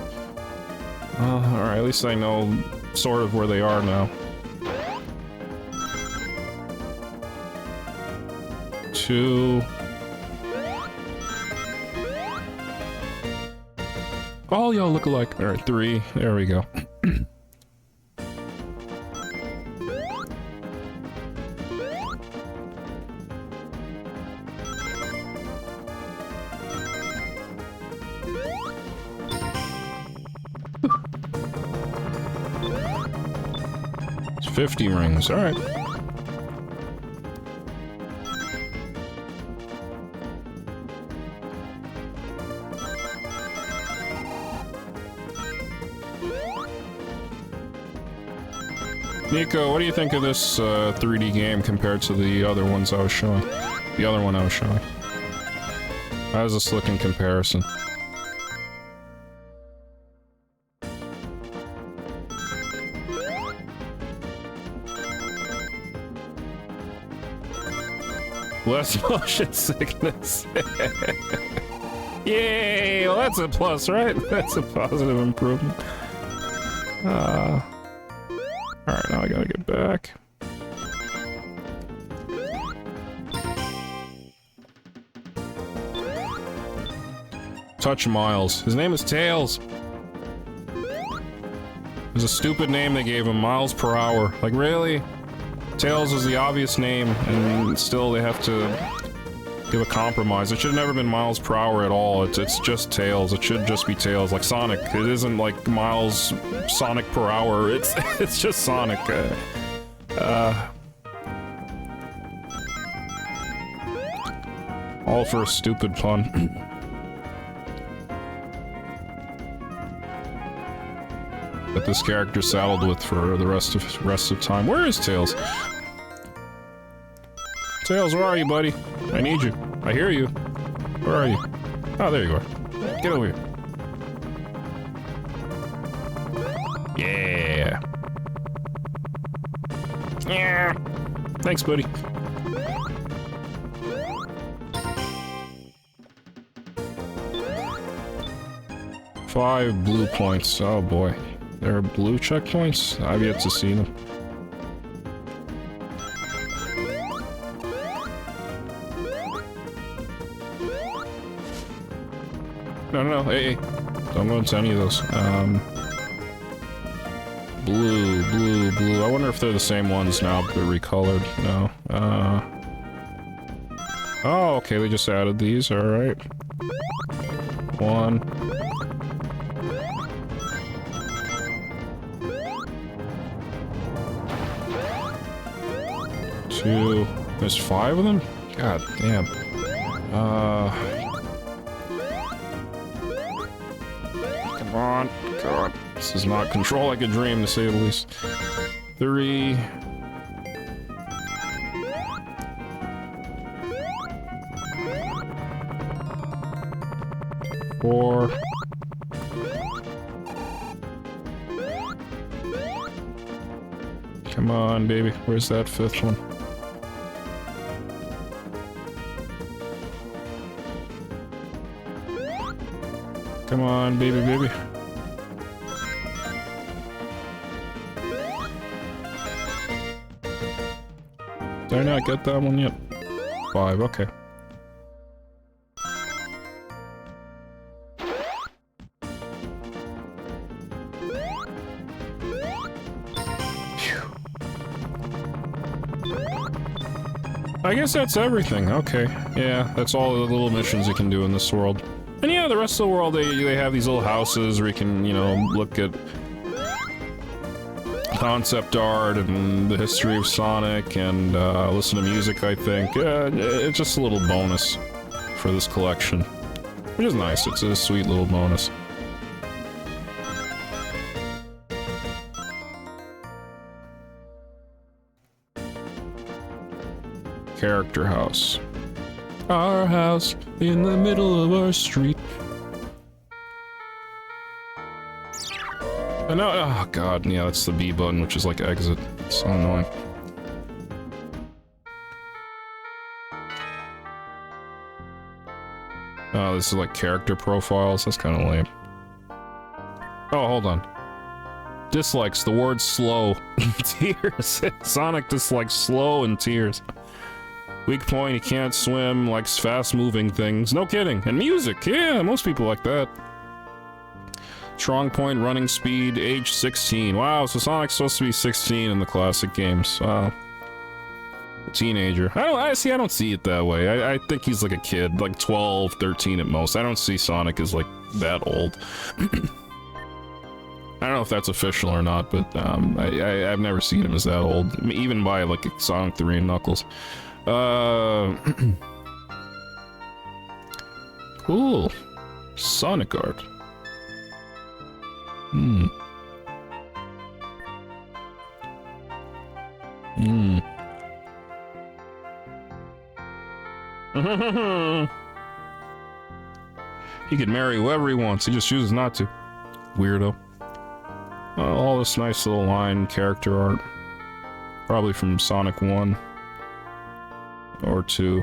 Alright, at least I know sort of where they are now. 2... All y'all look alike. Alright, 3. There we go. 50 rings, alright. Nico, what do you think of this 3D game compared to the other ones I was showing? The other one I was showing. How does this look in comparison? Less motion sickness. Yay! Well, that's a plus, right? That's a positive improvement. Alright, now I gotta get back. Touch Miles. His name is Tails. It's a stupid name they gave him, miles per hour. Like, really? Tails is the obvious name, and still they have to give a compromise. It should have never been miles per hour at all. It's just Tails. It should just be Tails, like Sonic. It isn't like miles Sonic per hour. It's just Sonic. All for a stupid pun. That this character's saddled with for the rest of time. Where is Tails? Tails, where are you, buddy? I need you. I hear you. Where are you? Oh, there you are. Get over here. Yeah. Yeah. Thanks, buddy. Five blue points. Oh boy. There are blue checkpoints? I've yet to see them. No, hey, don't go into any of those. Blue. I wonder if they're the same ones now, but they're recolored. No. Oh, okay, they just added these, alright. 1. 2. There's 5 of them? God damn. Come on. God. This is not control like a dream, to say the least. 3. 4. Come on, baby. Where's that 5th one? Come on, baby. Did I not get that one yet? 5, okay. I guess that's everything. Okay. Yeah, that's all the little missions you can do in this world. And yeah, the rest of the world, they have these little houses where you can, you know, look at concept art and the history of Sonic and listen to music, I think. It's just a little bonus for this collection. Which is nice. It's a sweet little bonus. Character house. Our house in the middle of our street. And now, oh god, yeah, that's the B button, which is like exit. It's so annoying. Oh, this is like character profiles. That's kind of lame. Oh, hold on. Dislikes the word slow. Tears. Sonic dislikes slow and tears. Weak point, he can't swim, likes fast-moving things. No kidding. And music, yeah, most people like that. Strong point, running speed, age 16. Wow, so Sonic's supposed to be 16 in the classic games. Wow. Teenager. I don't see it that way. I think he's like a kid, like 12, 13 at most. I don't see Sonic as like that old. I don't know if that's official or not, but I've never seen him as that old, even by like Sonic 3 and Knuckles. Cool. Sonic art. Hmm. Hmm. He could marry whoever he wants, he just chooses not to. Weirdo. All this nice little line character art. Probably from Sonic 1. Or 2.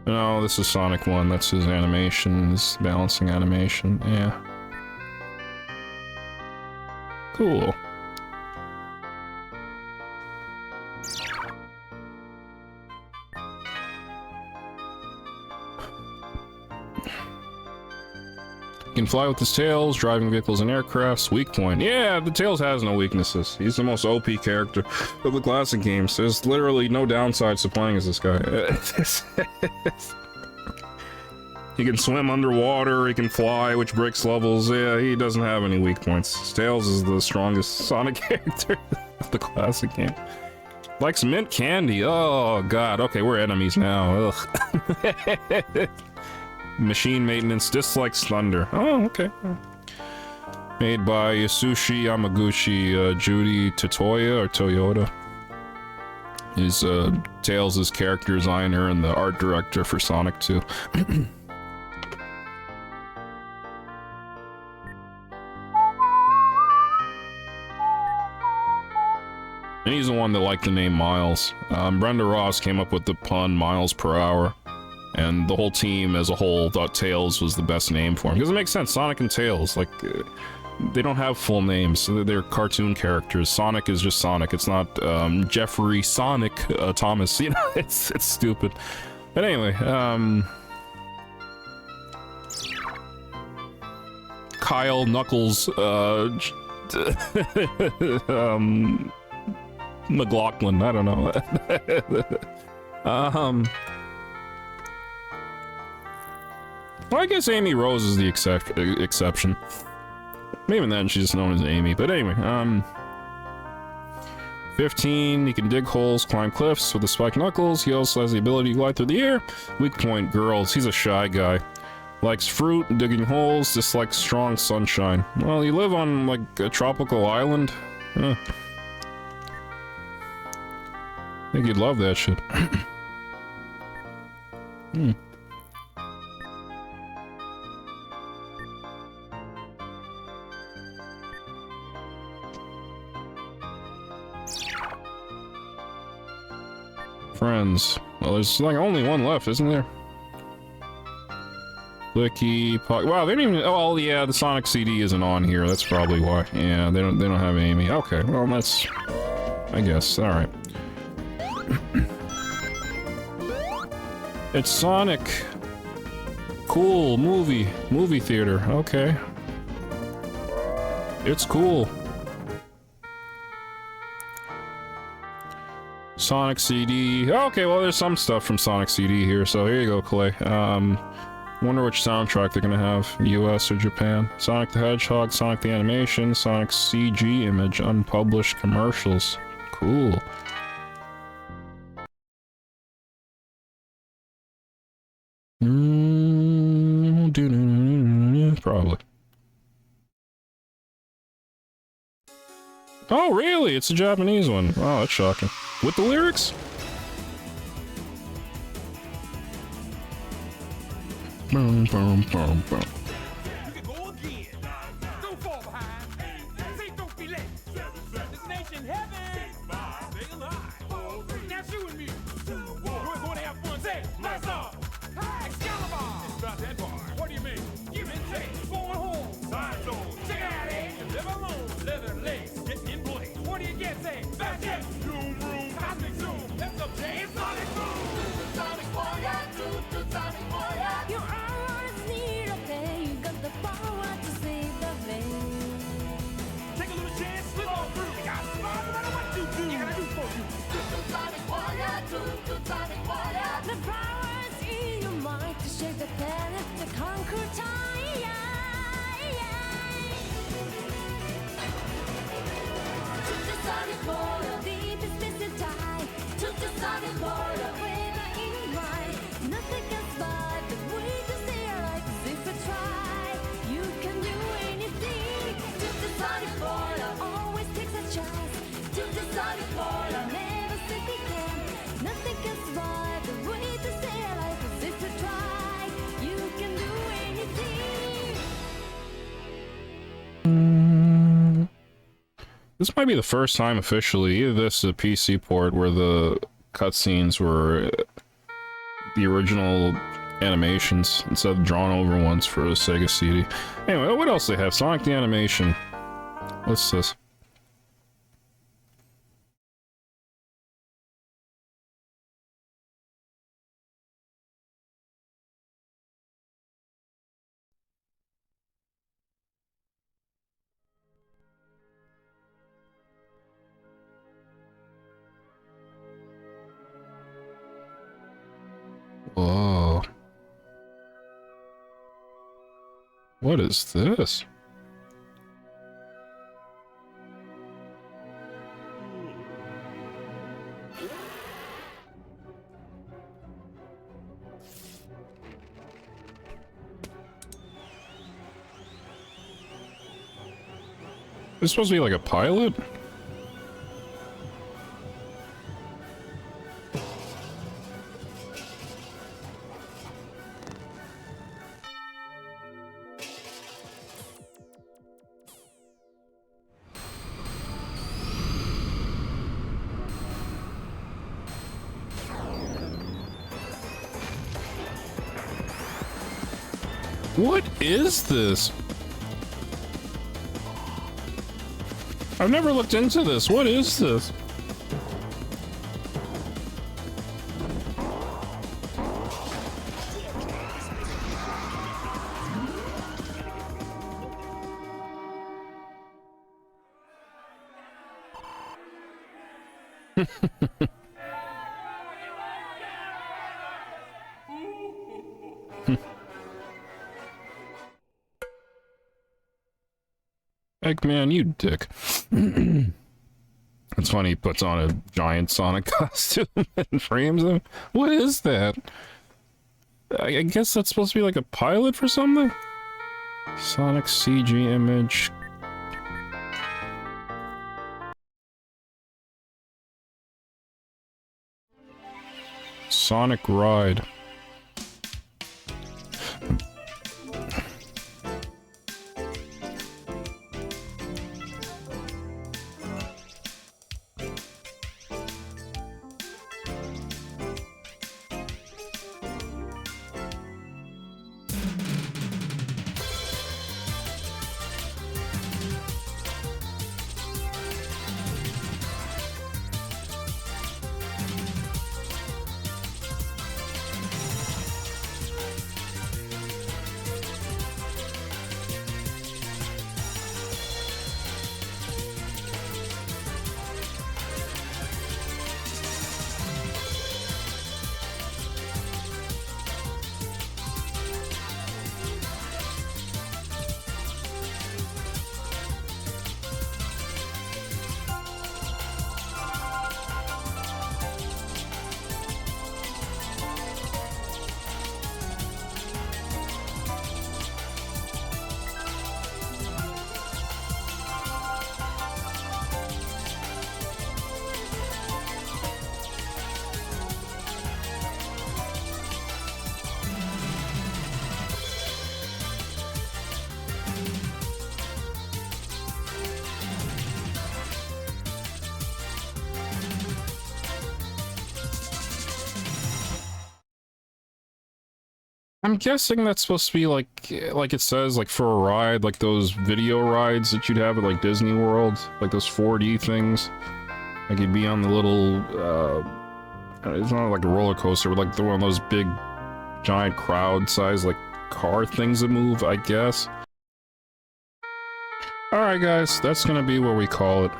No, this is Sonic 1, that's his animation, his balancing animation, yeah. Cool. He can fly with his tails, driving vehicles and aircrafts. Weak point. Yeah, the Tails has no weaknesses. He's the most OP character of the classic games. There's literally no downsides to playing as this guy. He can swim underwater, he can fly, which breaks levels. Yeah, he doesn't have any weak points. Tails is the strongest Sonic character of the classic game. Likes mint candy. Oh, God. Okay, we're enemies now. Ugh. Machine maintenance, dislikes thunder. Oh, okay. Made by Yasushi Yamaguchi, Judy Totoya or Toyota. He's Tails' character designer and the art director for Sonic 2. And he's the one that liked the name Miles. Brenda Ross came up with the pun miles per hour. And the whole team as a whole thought Tails was the best name for him. Because it makes sense, Sonic and Tails, like, they don't have full names, so they're cartoon characters. Sonic is just Sonic, it's not, Jeffrey Sonic Thomas, you know, it's stupid. But anyway, Kyle, Knuckles, McLaughlin, I don't know. Well, I guess Amy Rose is the exception. Maybe then she's just known as Amy, but anyway, 15, he can dig holes, climb cliffs with the spiked knuckles. He also has the ability to glide through the air. Weak point, girls. He's a shy guy. Likes fruit, digging holes, dislikes strong sunshine. Well, you live on, like, a tropical island? I think you'd love that shit. Friends. Well, there's like only one left, isn't there? Blicky, wow, they didn't even. Oh, yeah, the Sonic CD isn't on here. That's probably why. Yeah, they don't have Amy. Okay, well, that's. I guess. All right. It's Sonic. Cool movie theater. Okay. It's cool. Sonic CD. Okay, well, there's some stuff from Sonic CD here, so here you go, Clay. Wonder which soundtrack they're gonna have, US or Japan. Sonic the Hedgehog, Sonic the Animation, Sonic CG image, unpublished commercials. Cool. Probably. Oh, really? It's a Japanese one. Oh, that's shocking. With the lyrics? Boom, boom, boom, boom. You can go again. Don't fall behind. Say don't be late. Destination heaven. Stay alive. Now shoot with me. We're going to have fun. Say, lights off. Hi, Excalibur. It's about that bar. What do you mean? Give it a taste. Going home. Side zone. Check it out, eh? You live alone. Leather legs. Getting in place. What do you get? Say, back jet. Zoom room. Cosmic zoom. Let's go, Jay. It's Sonic Boom. Sonic warrior, Sonic warrior. You always need a thing. This might be the first time officially, either this or a PC port, where the cutscenes were the original animations instead of drawn over ones for a Sega CD. Anyway, what else they have? Sonic the Animation. What's this? Whoa. What is this? This supposed to be like a pilot? What is this? I've never looked into this. What is this? Eggman, you dick. It's funny, he puts on a giant Sonic costume and frames him. What is that? I guess that's supposed to be like a pilot for something? Sonic CG image. Sonic Ride. I'm guessing that's supposed to be like it says, like for a ride, like those video rides that you'd have at like Disney World, like those 4D things. Like you'd be on the little, it's not like a roller coaster, but like one of those big, giant crowd-sized like car things that move, I guess. Alright guys, that's gonna be what we call it.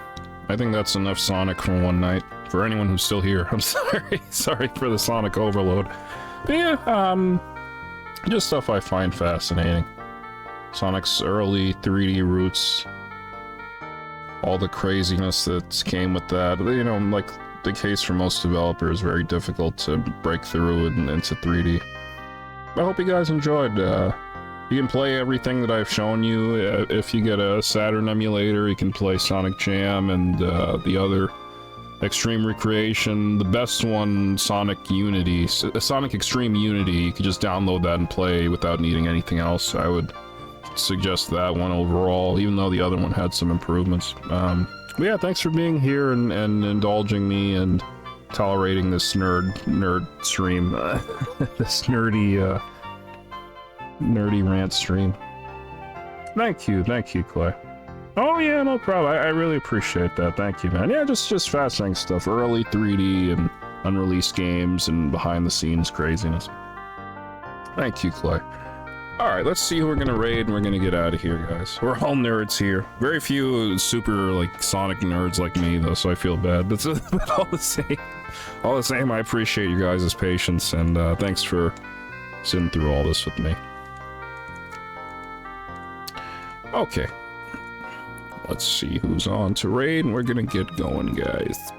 I think that's enough Sonic for one night. For anyone who's still here, I'm sorry. Sorry for the Sonic overload. But yeah, just stuff I find fascinating. Sonic's early 3D roots. All the craziness that came with that. You know, like the case for most developers, very difficult to break through into 3D. I hope you guys enjoyed. You can play everything that I've shown you. If you get a Saturn emulator, you can play Sonic Jam and the other Extreme Recreation. The best one, Sonic Unity. Sonic X-treme Unity, you could just download that and play without needing anything else. I would suggest that one overall, even though the other one had some improvements. But yeah, thanks for being here and indulging me and tolerating this nerd stream, this nerdy rant stream. Thank you, Clay. Oh yeah, no problem. I really appreciate that. Thank you, man. Yeah, just fascinating stuff. Early 3D and unreleased games and behind the scenes craziness. Thank you, Clay. Alright, let's see who we're gonna raid and we're gonna get out of here, guys. We're all nerds here. Very few super, like, Sonic nerds like me, though, so I feel bad. But all the same, I appreciate you guys' patience, and thanks for sitting through all this with me. Okay. Let's see who's on to raid, and we're gonna get going, guys.